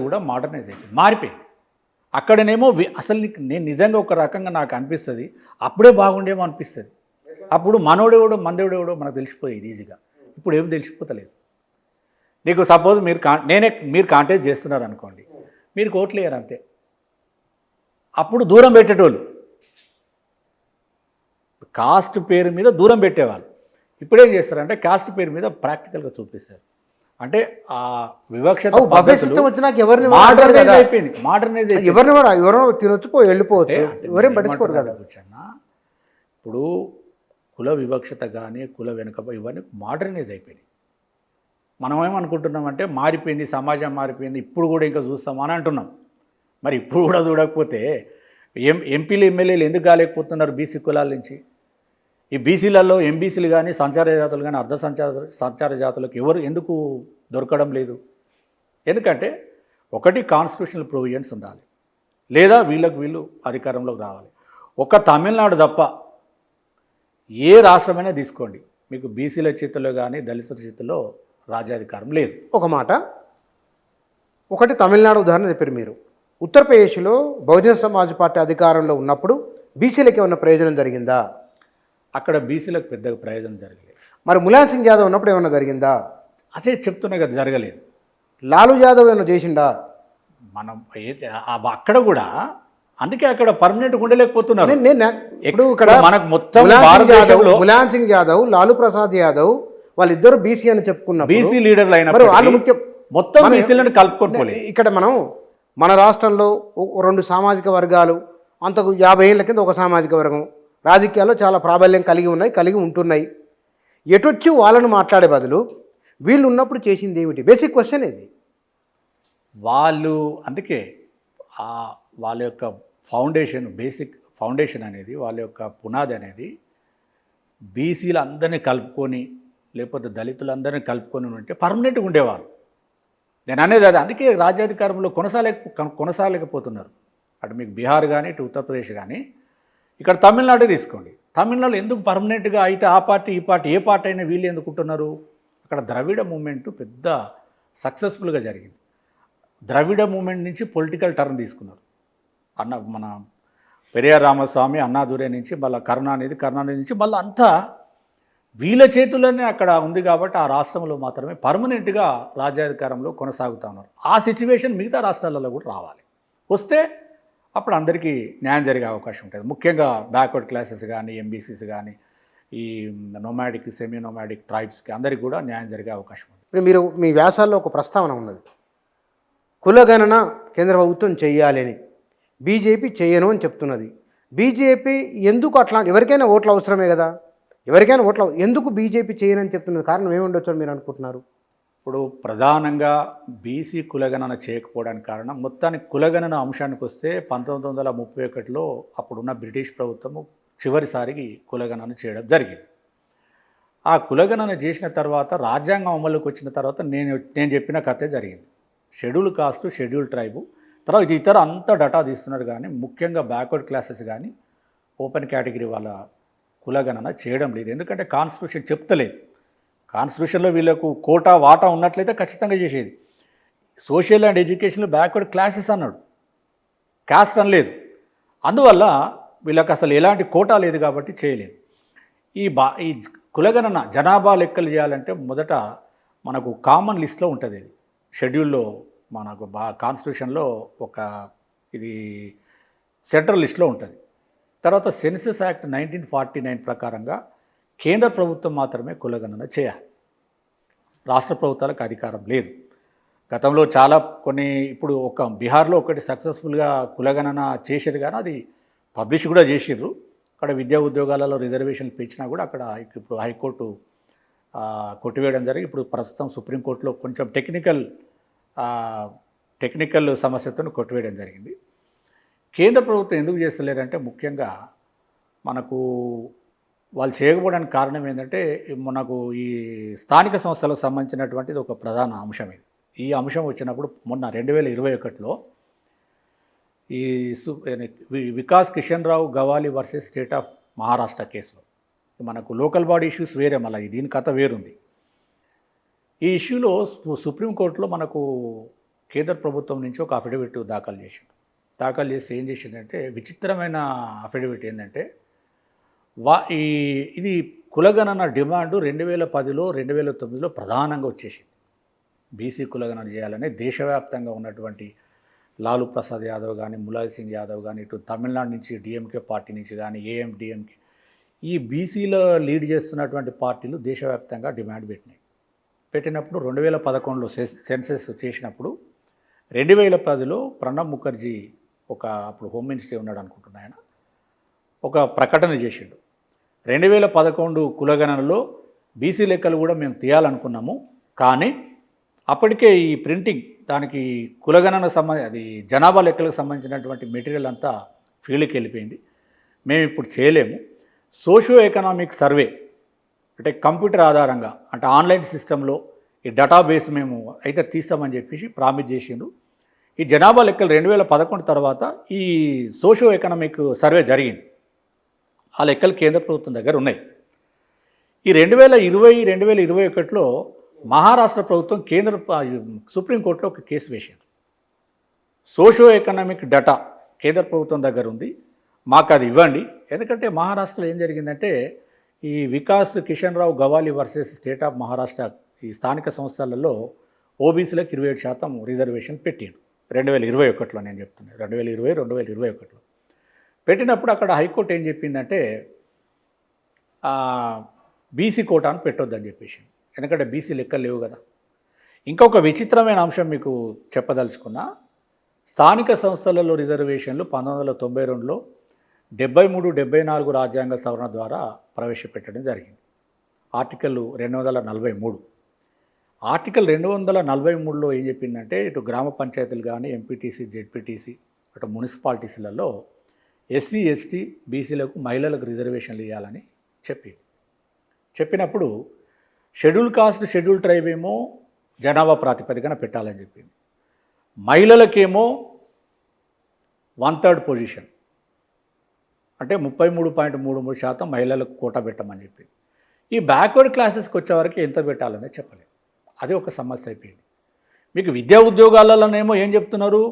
కూడా మోడర్నైజ్ అయిపోయింది, మారిపోయింది. అక్కడనేమో అసలు నేను నిజంగా ఒక రకంగా నాకు అనిపిస్తుంది, అప్పుడే బాగుండేమో అనిపిస్తుంది. అప్పుడు మనోడెవడో మందేవుడెవడో మనకు తెలిసిపోయేది ఈజీగా. ఇప్పుడు ఏం తెలిసిపోతలేదు. నీకు సపోజ్ మీరు కాంటెస్ట్ చేస్తున్నారు అనుకోండి, మీరు కోట్లు వేయరు అంతే. అప్పుడు దూరం పెట్టేటోళ్ళు, కాస్ట్ పేరు మీద దూరం పెట్టేవాళ్ళు. ఇప్పుడేం చేస్తారంటే కాస్ట్ పేరు మీద ప్రాక్టికల్గా చూపిస్తారు. అంటే ఆ వివక్షత బఫే పద్ధతులు సిస్టమ్ వచ్చినాక ఎవరిని మోడర్నైజ్ అయిపోయింది. ఎవరిని కూడా ఎవరో తినొచ్చు వెళ్ళిపోవచ్చు, ఎవరేం పట్టించుకోరు కదా. ఇప్పుడు కుల వివక్షత కానీ కుల వెనుక ఇవన్నీ మోడర్నైజ్ అయిపోయినాయి. మనం ఏమనుకుంటున్నామంటే మారిపోయింది, సమాజం మారిపోయింది, ఇప్పుడు కూడా ఇంకా చూస్తామని అంటున్నాం. మరి ఇప్పుడు కూడా చూడకపోతే ఎంపీలు ఎమ్మెల్యేలు ఎందుకు కాలేకపోతున్నారు బీసీ కులాల నుంచి? ఈ బీసీలలో ఎంబీసీలు కానీ సంచార జాతులు కానీ అర్ధ సంచార జాతులకు ఎవరు ఎందుకు దొరకడం లేదు? ఎందుకంటే ఒకటి కాన్స్టిట్యూషనల్ ప్రొవిజన్స్ ఉండాలి, లేదా వీళ్ళు అధికారంలోకి రావాలి. ఒక తమిళనాడు తప్ప ఏ రాష్ట్రమైనా తీసుకోండి, మీకు బీసీల చేతుల్లో కానీ దళితుల చేతుల్లో రాజ్యాధికారం లేదు. ఒక మాట, ఒకటి తమిళనాడు ఉదాహరణ చెప్పారు మీరు. ఉత్తరప్రదేశ్లో బహుజన సమాజ్ పార్టీ అధికారంలో ఉన్నప్పుడు బీసీలకు ఏమన్నా ప్రయోజనం జరిగిందా? అక్కడ బీసీలకు పెద్దగా ప్రయోజనం జరగలేదు. మరి ములాయం సింగ్ యాదవ్ ఉన్నప్పుడు ఏమన్నా జరిగిందా? అదే చెప్తున్నా కదా, జరగలేదు. లాలూ యాదవ్ ఏమన్నా చేసిండా? మనం అక్కడ కూడా అందుకే అక్కడ పర్మనెంట్గా ఉండలేకపోతున్నారు. ఇప్పుడు ఇక్కడ మనకు మొత్తం భారతదేశంలో ములాయం సింగ్ యాదవ్, లాలూ ప్రసాద్ యాదవ్ వాళ్ళిద్దరు బీసీ అని చెప్పుకున్నారు. బీసీ లీడర్లు అయిన వాళ్ళు ముఖ్యం. మొత్తం బీసీలను కలుపుకోవాలి. ఇక్కడ మనం మన రాష్ట్రంలో రెండు సామాజిక వర్గాలు, అంతకు 50 ఏళ్ల కింద ఒక సామాజిక వర్గం రాజకీయాల్లో చాలా ప్రాబల్యం కలిగి ఉంటున్నాయి. ఎటొచ్చి వాళ్ళను మాట్లాడే బదులు వీళ్ళు ఉన్నప్పుడు చేసింది ఏమిటి? బేసిక్ క్వశ్చన్ ఇది. వాళ్ళు అందుకే వాళ్ళ యొక్క బేసిక్ ఫౌండేషన్ అనేది, వాళ్ళ యొక్క పునాది అనేది బీసీలు అందరినీ కలుపుకొని, లేకపోతే దళితులందరినీ కలుపుకొని ఉంటే పర్మనెంట్గా ఉండేవాళ్ళు. నేను అనేది అది. అందుకే రాజ్యాధికారంలో కొనసాగలేకపోతున్నారు. అటు మీకు బీహార్ కానీ, ఇటు ఉత్తరప్రదేశ్ కానీ, ఇక్కడ తమిళనాడు తీసుకోండి. తమిళనాడులో ఎందుకు పర్మనెంట్గా అయితే ఆ పార్టీ ఈ పార్టీ ఏ పార్టీ అయినా వీళ్ళు ఎందుకుంటున్నారు? అక్కడ ద్రవిడ మూమెంట్ పెద్ద సక్సెస్ఫుల్గా జరిగింది. ద్రవిడ మూమెంట్ నుంచి పొలిటికల్ టర్న్ తీసుకున్నారు. మన పెరియార్ రామస్వామి, అన్నాదురే నుంచి మళ్ళీ కరుణానిధి నుంచి మళ్ళీ అంతా వీళ్ళ చేతుల్లోనే అక్కడ ఉంది. కాబట్టి ఆ రాష్ట్రంలో మాత్రమే పర్మనెంట్గా రాజ్యాధికారంలో కొనసాగుతూ ఉన్నారు. ఆ సిచ్యువేషన్ మిగతా రాష్ట్రాలలో కూడా రావాలి. వస్తే అప్పుడు అందరికీ న్యాయం జరిగే అవకాశం ఉంటుంది. ముఖ్యంగా బ్యాక్వర్డ్ క్లాసెస్ కానీ, ఎంబీసీస్ కానీ, ఈ నోమాడిక్, సెమీ నోమాడిక్ ట్రైబ్స్కి అందరికీ కూడా న్యాయం జరిగే అవకాశం ఉంది. ఇప్పుడు మీరు మీ వ్యాసాల్లో ఒక ప్రస్తావన ఉన్నది, కులగణన కేంద్ర ప్రభుత్వం చేయాలి అని. బీజేపీ చేయను అని చెప్తున్నది. బీజేపీ ఎందుకు అట్లా? ఎవరికైనా ఓట్లు అవసరమే కదా, ఎవరికైనా ఓట్లు ఎందుకు బీజేపీ చేయనని చెప్తున్నది? కారణం ఏముండొచ్చు అని మీరు అనుకుంటున్నారు? ఇప్పుడు ప్రధానంగా బీసీ కులగణన చేయకపోవడానికి కారణం, మొత్తానికి కులగణన అంశానికి వస్తే 1931లో అప్పుడున్న బ్రిటిష్ ప్రభుత్వము చివరిసారికి కులగణన చేయడం జరిగింది. ఆ కులగణన చేసిన తర్వాత రాజ్యాంగం అమలుకి వచ్చిన తర్వాత నేను చెప్పిన కథే జరిగింది. షెడ్యూల్ కాస్ట్, షెడ్యూల్ ట్రైబు, తర్వాత ఇది ఇతర అంతా డటా తీస్తున్నారు. కానీ ముఖ్యంగా బ్యాక్వర్డ్ క్లాసెస్ కానీ ఓపెన్ కేటగిరీ వాళ్ళ కులగణన చేయడం లేదు. ఎందుకంటే కాన్స్టిట్యూషన్ చెప్తలేదు. కాన్స్టిట్యూషన్లో వీళ్ళకు కోటా వాటా ఉన్నట్లయితే ఖచ్చితంగా చేసేది. సోషల్ అండ్ ఎడ్యుకేషన్లో బ్యాక్వర్డ్ క్లాసెస్ అన్నాడు, కాస్ట్ అనలేదు. అందువల్ల వీళ్ళకి అసలు ఎలాంటి కోటా లేదు కాబట్టి చేయలేదు. ఈ కులగణన జనాభా లెక్కలు చేయాలంటే మొదట మనకు కామన్ లిస్ట్లో ఉంటుంది. ఇది షెడ్యూల్లో మనకు కాన్స్టిట్యూషన్లో ఒక ఇది సెంట్రల్ లిస్ట్లో ఉంటుంది. తర్వాత సెన్సస్ యాక్ట్ 1949 ప్రకారంగా కేంద్ర ప్రభుత్వం మాత్రమే కులగణన చేయాలి, రాష్ట్ర ప్రభుత్వాలకు అధికారం లేదు. గతంలో చాలా ఇప్పుడు ఒక బీహార్లో ఒకటి సక్సెస్ఫుల్గా కులగణన చేసేది, కానీ అది పబ్లిష్ కూడా చేసిర్రు. అక్కడ విద్యా ఉద్యోగాలలో రిజర్వేషన్లు పెంచినా కూడా అక్కడ ఇప్పుడు హైకోర్టు కొట్టివేయడం జరిగి, ఇప్పుడు ప్రస్తుతం సుప్రీంకోర్టులో కొంచెం టెక్నికల్ సమస్యతో కొట్టివేయడం జరిగింది. కేంద్ర ప్రభుత్వం ఎందుకు చేస్తలేరంటే, ముఖ్యంగా మనకు వాళ్ళు చేయకపోవడానికి కారణం ఏంటంటే, మనకు ఈ స్థానిక సంస్థలకు సంబంధించినటువంటిది ఒక ప్రధాన అంశం. ఈ అంశం వచ్చినప్పుడు మొన్న 2021లో ఈ Vikas Kishan Rao Gawali versus state of Maharashtra కేసులో మనకు లోకల్ బాడీ ఇష్యూస్ వేరే, మళ్ళీ దీని కథ వేరుంది. ఈ ఇష్యూలో సుప్రీంకోర్టులో మనకు కేంద్ర ప్రభుత్వం నుంచి ఒక అఫిడవిట్ దాఖలు చేసి ఏం చేసిందంటే, విచిత్రమైన అఫిడవిట్ ఏంటంటే, ఇది కులగణన డిమాండు 2010లో 2009లో ప్రధానంగా వచ్చేసింది. బీసీ కులగణన చేయాలని దేశవ్యాప్తంగా ఉన్నటువంటి లాలూ ప్రసాద్ యాదవ్ కానీ, ములాయం సింగ్ యాదవ్ కానీ, ఇటు తమిళనాడు నుంచి డిఎంకే పార్టీ నుంచి కానీ, ఏఎండిఎంకే, ఈ బీసీలో లీడ్ చేస్తున్నటువంటి పార్టీలు దేశవ్యాప్తంగా డిమాండ్ పెట్టినప్పుడు 2011లో సెన్సెస్ చేసినప్పుడు 2010లో ప్రణబ్ ముఖర్జీ అప్పుడు హోమ్ మినిస్టర్ ఉన్నాడు అనుకుంటున్నా ఆయన ఒక ప్రకటన చేసిండు. 2011 కులగణనలో బీసీ లెక్కలు కూడా మేము తీయాలనుకున్నాము, కానీ అప్పటికే ఈ ప్రింటింగ్ దానికి కులగణనకు అది జనాభా లెక్కలకు సంబంధించినటువంటి మెటీరియల్ అంతా ఫీల్డ్కి వెళ్ళిపోయింది, మేము ఇప్పుడు చేయలేము. సోషియో ఎకనామిక్ సర్వే అంటే కంప్యూటర్ ఆధారంగా అంటే ఆన్లైన్ సిస్టంలో ఈ డేటాబేస్ మేము అయితే తీస్తామని చెప్పేసి ప్రామిస్ చేసిండు. ఈ జనాభా లెక్కలు 2011 తర్వాత ఈ సోషియో ఎకనామిక్ సర్వే జరిగింది. ఆ లెక్కలు కేంద్ర ప్రభుత్వం దగ్గర ఉన్నాయి. ఈ 2020-2021లో మహారాష్ట్ర ప్రభుత్వం సుప్రీంకోర్టులో ఒక కేసు వేసింది. సోషియో ఎకనామిక్ డేటా కేంద్ర ప్రభుత్వం దగ్గర ఉంది, మాకు అది ఇవ్వండి. ఎందుకంటే మహారాష్ట్రలో ఏం జరిగిందంటే ఈ Vikas Kishan Rao Gawali versus state of Maharashtra ఈ స్థానిక సంస్థలలో ఓబీసీలకు 27% రిజర్వేషన్ పెట్టిండు 2021లో. నేను చెప్తున్నాను 2020-2021లో పెట్టినప్పుడు అక్కడ హైకోర్టు ఏం చెప్పిందంటే బీసీ కోటాను పెట్టొద్దని చెప్పేసి, ఎందుకంటే బీసీ లెక్కలు లేవు కదా. ఇంకొక విచిత్రమైన అంశం మీకు చెప్పదలుచుకున్నా, స్థానిక సంస్థలలో రిజర్వేషన్లు 1992లో 73-74 రాజ్యాంగ సవరణ ద్వారా ప్రవేశపెట్టడం జరిగింది. ఆర్టికల్ 243. ఆర్టికల్ 243లో ఏం చెప్పిందంటే ఇటు గ్రామ పంచాయతీలు కానీ ఎంపీటీసీ జెడ్పీటీసీ అటు మున్సిపాలిటీస్లలో ఎస్సీ ఎస్టీ బీసీలకు మహిళలకు రిజర్వేషన్లు ఇవ్వాలని చెప్పినప్పుడు షెడ్యూల్ కాస్ట్ షెడ్యూల్ ట్రైబ్ ఏమో జనాభా ప్రాతిపదికన పెట్టాలని చెప్పింది, మహిళలకేమో 1/3 పొజిషన్ అంటే 33.33% మహిళలకు కోటా పెట్టమని చెప్పింది. ఈ బ్యాక్వర్డ్ క్లాసెస్కి వచ్చేవరకు ఎంత పెట్టాలనేది చెప్పలేదు. అది ఒక సమస్య అయిపోయింది. మీకు విద్యా ఉద్యోగాలలోనేమో ఏం చెప్తున్నారు,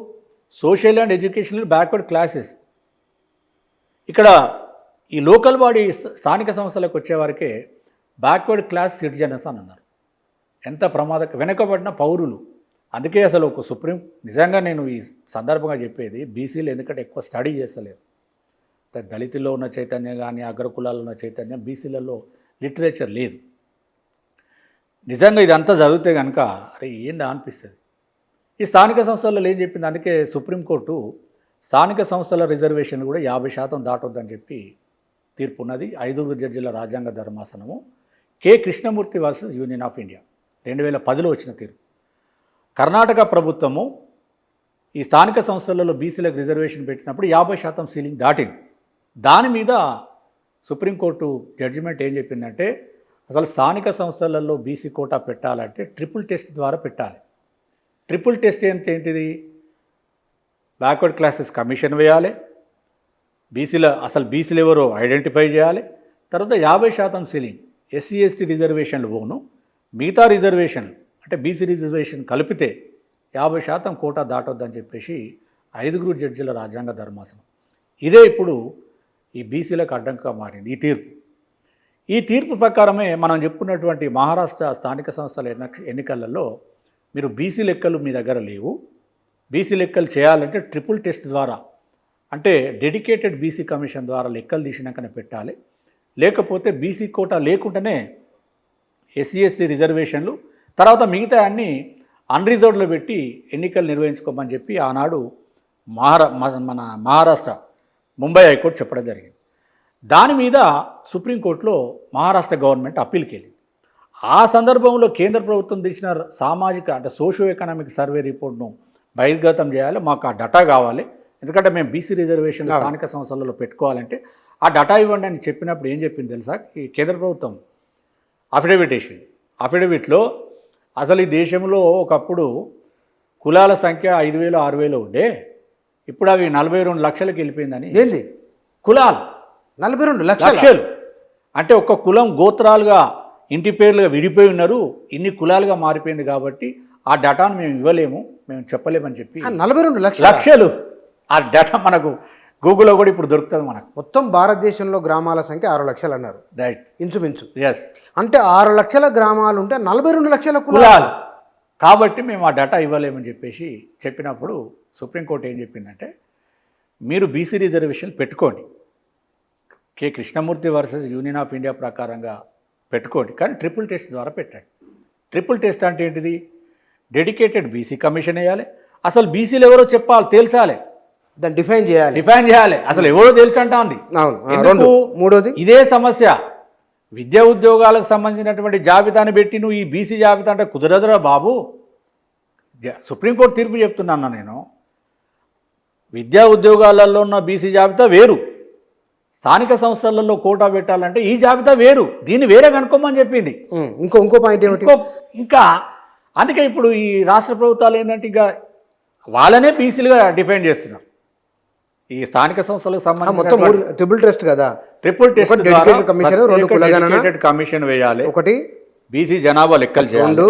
social and educational backward classes. ఇక్కడ ఈ లోకల్ బాడీ స్థానిక సంస్థలకు వచ్చేవరకే బ్యాక్వర్డ్ క్లాస్ సిటిజన్స్ అని అన్నారు. ఎంత వెనకబడిన పౌరులు. అందుకే అసలు ఒక నిజంగా నేను ఈ సందర్భంగా చెప్పేది బీసీలు ఎందుకంటే ఎక్కువ స్టడీ చేస్తలేరు. దళితుల్లో ఉన్న చైతన్యం కానీ అగ్రకులాల్లో ఉన్న చైతన్యం బీసీలలో లిటరేచర్ లేదు. నిజంగా ఇదంతా చదివితే కనుక అరే ఏందా అనిపిస్తుంది. ఈ స్థానిక సంస్థలలో ఏం చెప్పింది, అందుకే సుప్రీంకోర్టు స్థానిక సంస్థల రిజర్వేషన్లు కూడా 50% దాటొద్దని చెప్పి తీర్పు ఉన్నది. 5 జడ్జిల రాజ్యాంగ ధర్మాసనము K Krishnamurthy versus union of India 2010లో వచ్చిన తీర్పు. కర్ణాటక ప్రభుత్వము ఈ స్థానిక సంస్థలలో బీసీలకు రిజర్వేషన్ పెట్టినప్పుడు 50% సీలింగ్ దాటింది. దాని మీద సుప్రీంకోర్టు జడ్జిమెంట్ ఏం చెప్పిందంటే అసలు స్థానిక సంస్థలలో బీసీ కోటా పెట్టాలంటే ట్రిపుల్ టెస్ట్ ద్వారా పెట్టాలి. ట్రిపుల్ టెస్ట్ ఏంటిది, బ్యాక్వర్డ్ క్లాసెస్ కమిషన్ వేయాలి, బీసీలు ఎవరో ఐడెంటిఫై చేయాలి, తర్వాత 50% సీలింగ్ ఎస్సీ ఎస్టీ రిజర్వేషన్లు పోను, మిగతా రిజర్వేషన్లు అంటే బీసీ రిజర్వేషన్ కలిపితే 50% కోటా దాటొద్దని చెప్పేసి 5 జడ్జిల రాజ్యాంగ ధర్మాసనం. ఇదే ఇప్పుడు ఈ బీసీలకు అడ్డంగా మారింది ఈ తీర్పు ప్రకారమే మనం చెప్పుకున్నటువంటి మహారాష్ట్ర స్థానిక సంస్థల ఎన్నికలలో మీరు బీసీ లెక్కలు మీ దగ్గర లేవు, బీసీ లెక్కలు చేయాలంటే ట్రిపుల్ టెస్ట్ ద్వారా అంటే డెడికేటెడ్ బీసీ కమిషన్ ద్వారా లెక్కలు తీసినాకనే పెట్టాలి, లేకపోతే బీసీ కోటా లేకుండానే ఎస్సీ ఎస్టీ రిజర్వేషన్లు తర్వాత మిగతా అన్నీ అన్రిజర్వ్డ్లో పెట్టి ఎన్నికలు నిర్వహించుకోమని చెప్పి ఆనాడు మన మహారాష్ట్ర ముంబై హైకోర్టు చెప్పడం జరిగింది. దాని మీద సుప్రీంకోర్టులో మహారాష్ట్ర గవర్నమెంట్ అప్పీల్కి వెళ్ళింది. ఆ సందర్భంలో కేంద్ర ప్రభుత్వం తెచ్చిన సామాజిక అంటే సోషియో ఎకనామిక్ సర్వే రిపోర్ట్ను బహిర్గతం చేయాలి, మాకు ఆ డటా కావాలి, ఎందుకంటే మేము బీసీ రిజర్వేషన్ స్థానిక సంస్థలలో పెట్టుకోవాలంటే ఆ డటా ఇవ్వండి అని చెప్పినప్పుడు ఏం చెప్పింది తెలుసా, ఈ కేంద్ర ప్రభుత్వం అఫిడవిట్ వేసింది. అఫిడవిట్లో అసలు ఈ దేశంలో ఒకప్పుడు కులాల సంఖ్య 5,000 6,000 ఉండే, ఇప్పుడు అవి 42 లక్షలకు వెళ్ళిపోయిందని. ఏంది కులాలు 42 లక్షలు అంటే ఒక్క కులం గోత్రాలుగా ఇంటి పేర్లుగా విడిపోయి ఉన్నారు, ఇన్ని కులాలుగా మారిపోయింది కాబట్టి ఆ డేటాను మేము ఇవ్వలేము, మేము చెప్పలేమని చెప్పి 42 లక్షలు ఆ డేటా మనకు గూగుల్లో కూడా ఇప్పుడు దొరుకుతుంది మనకు. మొత్తం భారతదేశంలో గ్రామాల సంఖ్య 6 లక్షలు అన్నారు, రైట్, ఇంచుమించు. ఎస్, అంటే 6 లక్షల గ్రామాలు ఉంటే 42 లక్షల కులాలు కాబట్టి మేము ఆ డేటా ఇవ్వలేమని చెప్పేసి చెప్పినప్పుడు సుప్రీంకోర్టు ఏం చెప్పిందంటే మీరు బీసీ రిజర్వేషన్ పెట్టుకోండి, K Krishnamurthy versus union of India ప్రకారంగా పెట్టుకోండి, కానీ ట్రిపుల్ టెస్ట్ ద్వారా పెట్టండి. ట్రిపుల్ టెస్ట్ అంటే ఏంటిది? డెడికేటెడ్ బీసీ కమిషన్ వేయాలి. అసలు బీసీలు ఎవరో చెప్పాలి, తేల్చాలి, దాన్ని డిఫైన్ చేయాలి. అసలు ఎవరో తెలుసంటా ఉంది. రెండు మూడోది ఇదే సమస్య. విద్యా ఉద్యోగాలకు సంబంధించినటువంటి జాబితాను పెట్టి నువ్వు ఈ బీసీ జాబితా అంటే కుదరదురా బాబు. సుప్రీంకోర్టు తీర్పు చెప్తున్నాను నేను. విద్యా ఉద్యోగాలలో ఉన్న బీసీ జాబితా వేరు, స్థానిక సంస్థలలో కోటా పెట్టాలంటే ఈ జాబితా వేరు, దీన్ని వేరే కనుక్కోమని చెప్పింది. ఇంకో పాయింట్ ఏమిటి? ఇంకా అందుకే ఇప్పుడు ఈ రాష్ట్ర ప్రభుత్వాలు ఏంటంటే ఇక వాళ్ళనే బీసీలుగా డిఫైన్ చేస్తున్నారు. ఈ స్థానిక సంస్థలకు సంబంధించి ట్రిపుల్ టెస్ట్ కదా, ట్రిపుల్ టెస్ట్ కమిషన్ వేయాలి. ఒకటి బీసీ జనాభా లెక్కలు చేయాలి.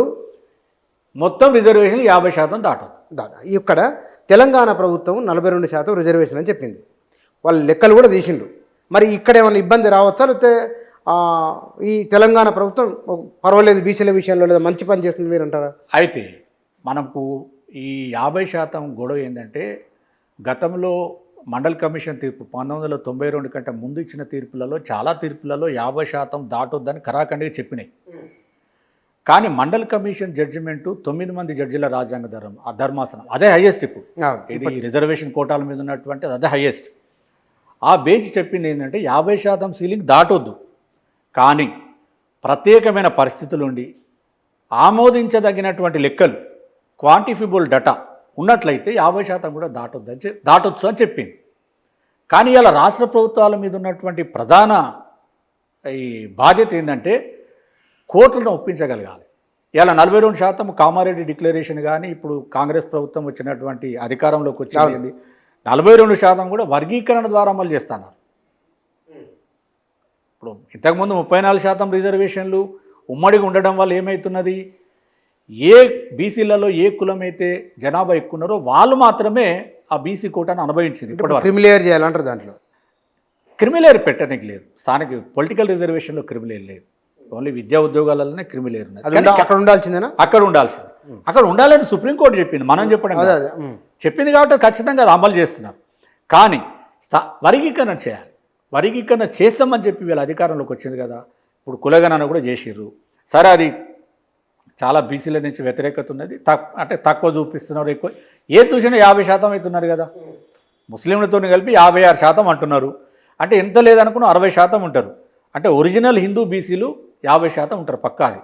మొత్తం రిజర్వేషన్ 50% దాటదు. ఇక్కడ తెలంగాణ ప్రభుత్వం 42% రిజర్వేషన్ అని చెప్పింది. వాళ్ళ లెక్కలు కూడా తీసిండు. మరి ఇక్కడ ఏమైనా ఇబ్బంది రావచ్చా, లేకపోతే ఈ తెలంగాణ ప్రభుత్వం పర్వాలేదు బీసీల విషయంలో లేదా మంచి పని చేస్తుంది మీరు అంటారా? అయితే మనకు ఈ 50% గొడవ ఏంటంటే గతంలో మండల్ కమిషన్ తీర్పు 1992 కంటే ముందు ఇచ్చిన తీర్పులలో చాలా తీర్పులలో 50% దాటొద్దని ఖరాఖండిగా చెప్పినాయి. కానీ మండల్ కమిషన్ జడ్జిమెంటు 9 మంది జడ్జిల రాజ్యాంగ ధర్మాసనం అదే హైయెస్ట్. ఇప్పుడు ఇది రిజర్వేషన్ కోటాల మీద ఉన్నటువంటి అదే హైయెస్ట్. ఆ బెంచ్ చెప్పింది ఏంటంటే 50% సీలింగ్ దాటొద్దు, కానీ ప్రత్యేకమైన పరిస్థితులుండి ఆమోదించదగినటువంటి లెక్కలు క్వాంటిఫిబుల్ డేటా ఉన్నట్లయితే 50% కూడా దాటొచ్చు అని చెప్పింది. కానీ ఇలా రాష్ట్ర ప్రభుత్వాల మీద ఉన్నటువంటి ప్రధాన ఈ బాధ్యత ఏంటంటే కోర్టులను ఒప్పించగలగాలి. ఇలా 42% కామారెడ్డి డిక్లరేషన్ కానీ ఇప్పుడు కాంగ్రెస్ ప్రభుత్వం వచ్చినటువంటి అధికారంలోకి వచ్చింది 42% కూడా వర్గీకరణ ద్వారా అమలు చేస్తున్నారు. ఇప్పుడు ఇంతకుముందు 34% రిజర్వేషన్లు ఉమ్మడిగా ఉండడం వల్ల ఏమవుతున్నది, ఏ బీసీలలో ఏ కులం అయితే జనాభా ఎక్కువ ఉన్నారో వాళ్ళు మాత్రమే ఆ బీసీ కోటాను అనుభవించింది. ఇప్పటివరకు క్రిమిలేయర్ చేయాలంటారు. దాంట్లో క్రిమిలేయర్ పెట్టడానికి లేదు. స్థానిక పొలిటికల్ రిజర్వేషన్లో క్రిమిలేయర్ లేదు. ఓన్లీ విద్యా ఉద్యోగాలలోనే క్రిమిలేయర్ ఉన్నది. అక్కడ ఉండాల్సిందేనా? అక్కడ ఉండాల్సింది. అక్కడ ఉండాలని సుప్రీంకోర్టు చెప్పింది, మనం చెప్పడం చెప్పింది కాబట్టి ఖచ్చితంగా అది అమలు చేస్తున్నారు. కానీ వర్గీకరణ చేయాలి. వర్గీకరణ చేస్తామని చెప్పి వీళ్ళ అధికారంలోకి వచ్చింది కదా. ఇప్పుడు కులగణన కూడా చేసిర్రు. సరే, అది చాలా బీసీల నుంచి వ్యతిరేకత ఉన్నది, అంటే తక్కువ చూపిస్తున్నారు, ఎక్కువ ఏ చూసినా 50% అవుతున్నారు కదా. ముస్లింలతో కలిపి 56% అంటున్నారు. అంటే ఎంత లేదనుకున్నా 60% ఉంటారు. అంటే ఒరిజినల్ హిందూ బీసీలు 50% ఉంటారు పక్కా. అది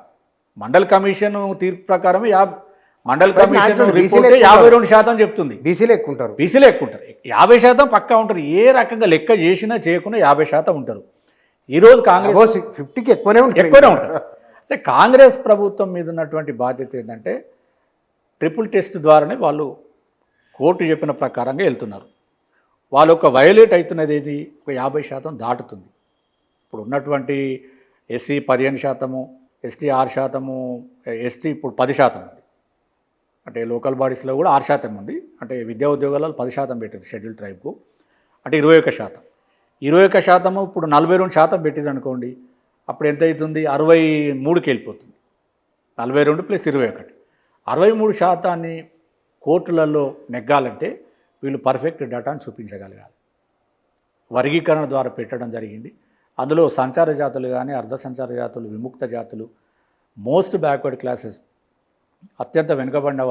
మండల్ కమిషన్ తీర్పు ప్రకారం మండల్ కమిషన్ రిపోర్టే 52% చెప్తుంది. బీసీలు ఎక్కువ ఉంటారు. 50% పక్కా ఉంటారు. ఏ రకంగా లెక్క చేసినా చేయకుండా 50% ఉంటారు. ఈరోజు కాంగ్రెస్ 50కి ఎక్కువనే ఉంటారు. అయితే కాంగ్రెస్ ప్రభుత్వం మీద ఉన్నటువంటి బాధ్యత ఏంటంటే ట్రిపుల్ టెస్ట్ ద్వారానే వాళ్ళు కోర్టు చెప్పిన ప్రకారంగా వెళ్తున్నారు. వాళ్ళు ఒక వయోలేట్ అవుతున్నది ఏది, ఒక 50% దాటుతుంది. ఇప్పుడు ఉన్నటువంటి ఎస్సీ 15%, ఎస్టీ 6%, ఎస్టీ ఇప్పుడు 10% ఉంది. అంటే లోకల్ బాడీస్లో కూడా 6% ఉంది. అంటే విద్యా ఉద్యోగాలలో 10% పెట్టింది షెడ్యూల్ ట్రైబ్కు. అంటే 21%. 21% ఇప్పుడు 42% పెట్టింది అనుకోండి, అప్పుడు ఎంత అవుతుంది, 63కి వెళ్ళిపోతుంది. 42 + 21, 63% కోర్టులలో నెగ్గాలంటే వీళ్ళు పర్ఫెక్ట్ డేటాను చూపించగలగాలి. వర్గీకరణ ద్వారా పెట్టడం జరిగింది. అందులో సంచార జాతులు కానీ, అర్ధ సంచార జాతులు, విముక్త జాతులు, మోస్ట్ బ్యాక్వర్డ్ క్లాసెస్, అత్యంత వెనుకబడిన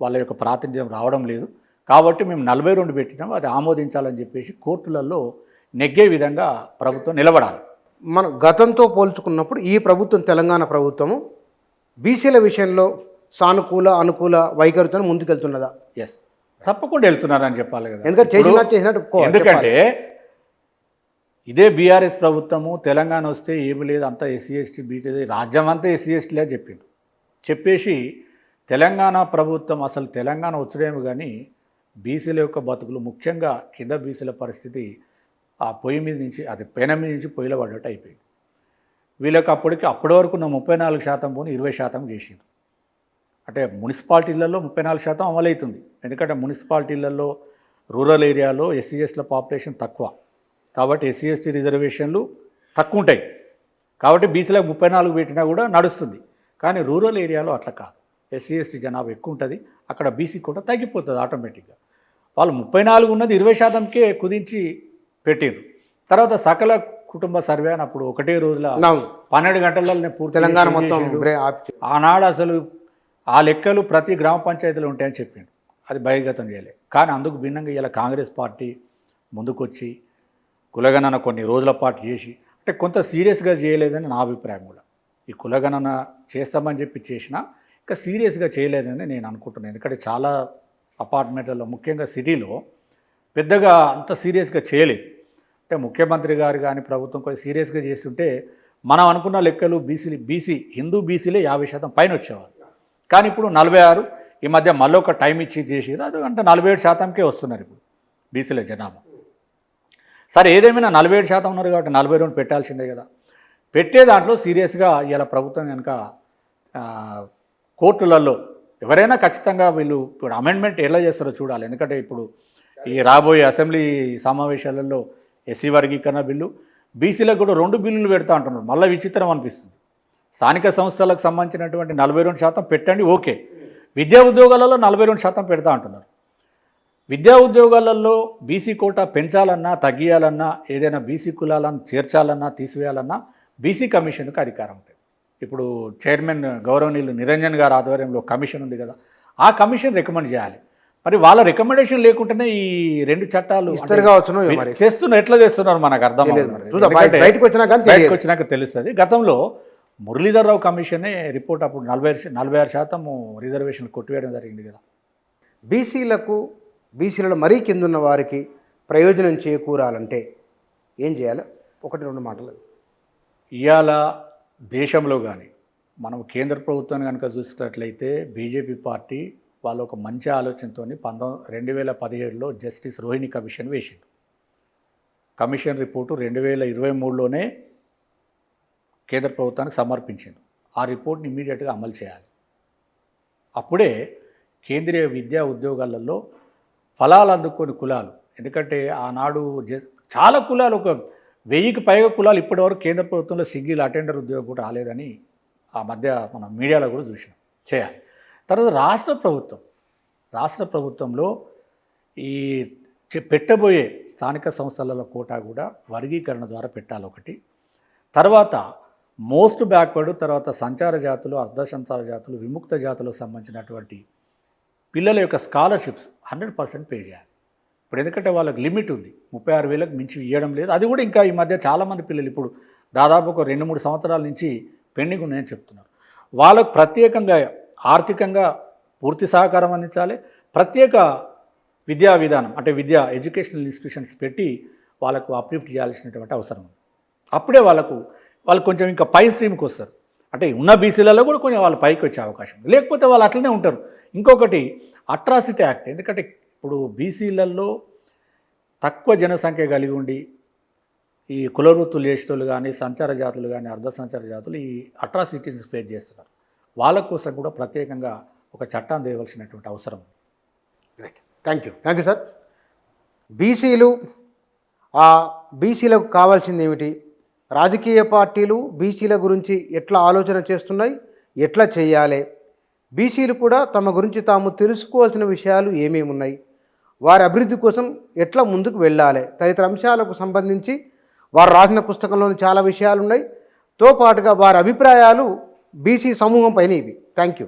వాళ్ళ యొక్క ప్రాతినిధ్యం రావడం లేదు. కాబట్టి మేము 42 పెట్టినాం, అది ఆమోదించాలని చెప్పేసి కోర్టులలో నెగ్గే విధంగా ప్రభుత్వం నిలబడాలి. మనం గతంతో పోల్చుకున్నప్పుడు ఈ ప్రభుత్వం, తెలంగాణ ప్రభుత్వము బీసీల విషయంలో సానుకూల అనుకూల వైఖరితో ముందుకెళ్తున్నదా? ఎస్, తప్పకుండా వెళ్తున్నారని చెప్పాలి కదా. ఎందుకంటే ఇదే బీఆర్ఎస్ ప్రభుత్వము తెలంగాణ వస్తే ఏమి లేదు, అంతా ఎస్సీ ఎస్టీ బీటీ, రాజ్యం అంతా ఎస్సీ ఎస్టీలే చెప్పిండు. చెప్పేసి తెలంగాణ ప్రభుత్వం అసలు తెలంగాణ వచ్చడేమో కానీ బీసీల యొక్క బతుకులు, ముఖ్యంగా కింద బీసీల పరిస్థితి ఆ పొయ్యి మీద నుంచి, అది పెనం మీద నుంచి పొయ్యిలో పడ్డట్టు అయిపోయింది. వీళ్ళకి అప్పటి వరకు ఉన్న 34% పోని 20% చేసింది. అంటే మున్సిపాలిటీలలో 34% అమలవుతుంది. ఎందుకంటే మున్సిపాలిటీలలో రూరల్ ఏరియాలో ఎస్సీ ఎస్టీల పాపులేషన్ తక్కువ, కాబట్టి ఎస్సీ ఎస్టీ రిజర్వేషన్లు తక్కువ ఉంటాయి. కాబట్టి బీసీలకు 34 పెట్టినా కూడా నడుస్తుంది. కానీ రూరల్ ఏరియాలో అట్లా కాదు, ఎస్సీ ఎస్టీ జనాభా ఎక్కువ ఉంటుంది. అక్కడ బీసీ కూడా తగ్గిపోతుంది ఆటోమేటిక్గా. వాళ్ళు 34 ఉన్నది 20%కే కుదించి పెట్టిండ్రు. తర్వాత సకల కుటుంబ సర్వే అని అప్పుడు ఒకటే రోజుల అవును. 12 గంటలలో పూర్తి తెలంగాణ చేసి మొత్తం చేసిండు. ఆపి ఆనాడు అసలు ఆ లెక్కలు ప్రతి గ్రామ పంచాయతీలో ఉంటాయని చెప్పిండు. అది బహిర్గతం చేయలే. కానీ అందుకు భిన్నంగా ఇలా కాంగ్రెస్ పార్టీ ముందుకొచ్చి కులగణన కొన్ని రోజుల పాటు చేసి అంటే కొంత సీరియస్గా చేయలేదని నా అభిప్రాయం కూడా. ఈ కులగణన చేస్తామని చెప్పి చేసినా ఇంకా సీరియస్గా చేయలేదని నేను అనుకుంటున్నాను. ఎందుకంటే చాలా అపార్ట్మెంట్లలో ముఖ్యంగా సిటీలో పెద్దగా అంత సీరియస్గా చేయలేదు. అంటే ముఖ్యమంత్రి గారు కానీ ప్రభుత్వం కొంచెం సీరియస్గా చేస్తుంటే మనం అనుకున్న లెక్కలు హిందూ బీసీలే 50% పైన వచ్చేవారు. కానీ ఇప్పుడు 46, ఈ మధ్య మళ్ళీ ఒక టైం ఇచ్చి చేసి అది అంటే 47%కే వస్తున్నారు ఇప్పుడు బీసీల జనాభా. సరే ఏదేమైనా 47% ఉన్నారు కాబట్టి 42 పెట్టాల్సిందే కదా. పెట్టే దాంట్లో సీరియస్గా ఇలా ప్రభుత్వం కనుక కోర్టులలో ఎవరైనా ఖచ్చితంగా వీళ్ళు ఇప్పుడు అమెండ్మెంట్ ఎలా చేస్తారో చూడాలి. ఎందుకంటే ఇప్పుడు ఈ రాబోయే అసెంబ్లీ సమావేశాలలో ఎస్సీ వర్గీకరణ బిల్లు, బీసీలకు కూడా 2 బిల్లులు పెడతా అంటున్నారు. మళ్ళీ విచిత్రం అనిపిస్తుంది. స్థానిక సంస్థలకు సంబంధించినటువంటి 42% పెట్టండి, ఓకే. విద్యా ఉద్యోగాలలో 42% పెడతా అంటున్నారు. విద్యా ఉద్యోగాలలో బీసీ కోటా పెంచాలన్నా తగ్గియాలన్నా ఏదైనా బీసీ కులాలను చేర్చాలన్నా తీసివేయాలన్నా బీసీ కమిషన్కి అధికారం ఉంటుంది. ఇప్పుడు చైర్మన్ గౌరవనీయులు నిరంజన్ గారి ఆధ్వర్యంలో కమిషన్ ఉంది కదా, ఆ కమిషన్ రికమెండ్ చేయాలి. మరి వాళ్ళ రికమెండేషన్ లేకుండానే ఈ 2 చట్టాలు తెస్తున్నారు. ఎట్లా తెస్తున్నారు మనకు అర్థం అవుతుంది. బయటకు వచ్చినాక తెలుస్తుంది. గతంలో మురళీధర్రావు కమిషనే రిపోర్ట్ అప్పుడు 46% రిజర్వేషన్లు కొట్టివేయడం జరిగింది కదా. బీసీలలో మరీ కిందున్న వారికి ప్రయోజనం చేకూరాలంటే ఏం చేయాలి? 1-2 మాటలు. ఇవాళ దేశంలో కానీ మనం కేంద్ర ప్రభుత్వాన్ని కనుక చూసినట్లయితే బీజేపీ పార్టీ వాళ్ళు ఒక మంచి ఆలోచనతో 2017లో జస్టిస్ రోహిణి కమిషన్ వేసిండు. కమిషన్ రిపోర్టు 2023లోనే కేంద్ర ప్రభుత్వానికి సమర్పించింది. ఆ రిపోర్ట్ని ఇమీడియట్గా అమలు చేయాలి. అప్పుడే కేంద్రీయ విద్యా ఉద్యోగాలలో ఫలాలు అందుకొని కులాలు, ఎందుకంటే ఆనాడు చాలా కులాలు, ఒక 1000కి పైగా కులాలు ఇప్పటివరకు కేంద్ర ప్రభుత్వంలో సింగిల్ అటెండర్ ఉద్యోగం కూడా రాలేదని ఆ మధ్య మనం మీడియాలో కూడా చూసినాం. చేయాలి. తర్వాత రాష్ట్ర ప్రభుత్వంలో ఈ పెట్టబోయే స్థానిక సంస్థల కోటా కూడా వర్గీకరణ ద్వారా పెట్టాలి ఒకటి. తర్వాత మోస్ట్ బ్యాక్వర్డ్, తర్వాత సంచార జాతులు, అర్ధ సంచార జాతులు, విముక్త జాతులకు సంబంధించినటువంటి పిల్లల యొక్క స్కాలర్షిప్స్ 100% పే చేయాలి. ఇప్పుడు ఎందుకంటే వాళ్ళకి లిమిట్ ఉంది, 36,000కు మించి ఇవ్వడం లేదు. అది కూడా ఇంకా ఈ మధ్య చాలామంది పిల్లలు ఇప్పుడు దాదాపు ఒక 2-3 సంవత్సరాల నుంచి పెండింగ్ ఉన్నాయని చెప్తున్నారు. వాళ్ళకు ప్రత్యేకంగా ఆర్థికంగా పూర్తి సహకారం అందించాలి. ప్రత్యేక విద్యా విధానం అంటే ఎడ్యుకేషనల్ ఇన్స్టిట్యూషన్స్ పెట్టి వాళ్ళకు అప్లిఫ్ట్ చేయాల్సినటువంటి అవసరం ఉంది. అప్పుడే వాళ్ళు కొంచెం ఇంకా పై స్ట్రీమ్కి వస్తారు. అంటే ఉన్న బీసీలలో కూడా కొంచెం వాళ్ళ పైకి వచ్చే అవకాశం ఉంది. లేకపోతే వాళ్ళు అట్లనే ఉంటారు. ఇంకొకటి అట్రాసిటీ యాక్ట్, ఎందుకంటే ఇప్పుడు బీసీలలో తక్కువ జనసంఖ్య కలిగి ఉండి ఈ కులవృత్తులు చేసేటోళ్ళు కానీ, సంచార జాతులు కానీ, అర్ధ సంచార జాతులు ఈ అట్రాసిటీస్ ఫేస్ చేస్తున్నారు. వాళ్ళ కోసం కూడా ప్రత్యేకంగా ఒక చట్టాన్ని తేవలసినటువంటి అవసరం. Right, thank you sir. బీసీలకు కావాల్సింది ఏమిటి? రాజకీయ పార్టీలు బీసీల గురించి ఎట్లా ఆలోచన చేస్తున్నాయి, ఎట్లా చేయాలి? బీసీలు కూడా తమ గురించి తాము తెలుసుకోవాల్సిన విషయాలు ఏమేమి ఉన్నాయి, వారి అభివృద్ధి కోసం ఎట్లా ముందుకు వెళ్ళాలి, తదితర అంశాలకు సంబంధించి వారు రాసిన పుస్తకంలోని చాలా విషయాలు ఉన్నాయి. తో పాటుగా వారి అభిప్రాయాలు బీసీ సమూహం పైన ఇవి. Thank you.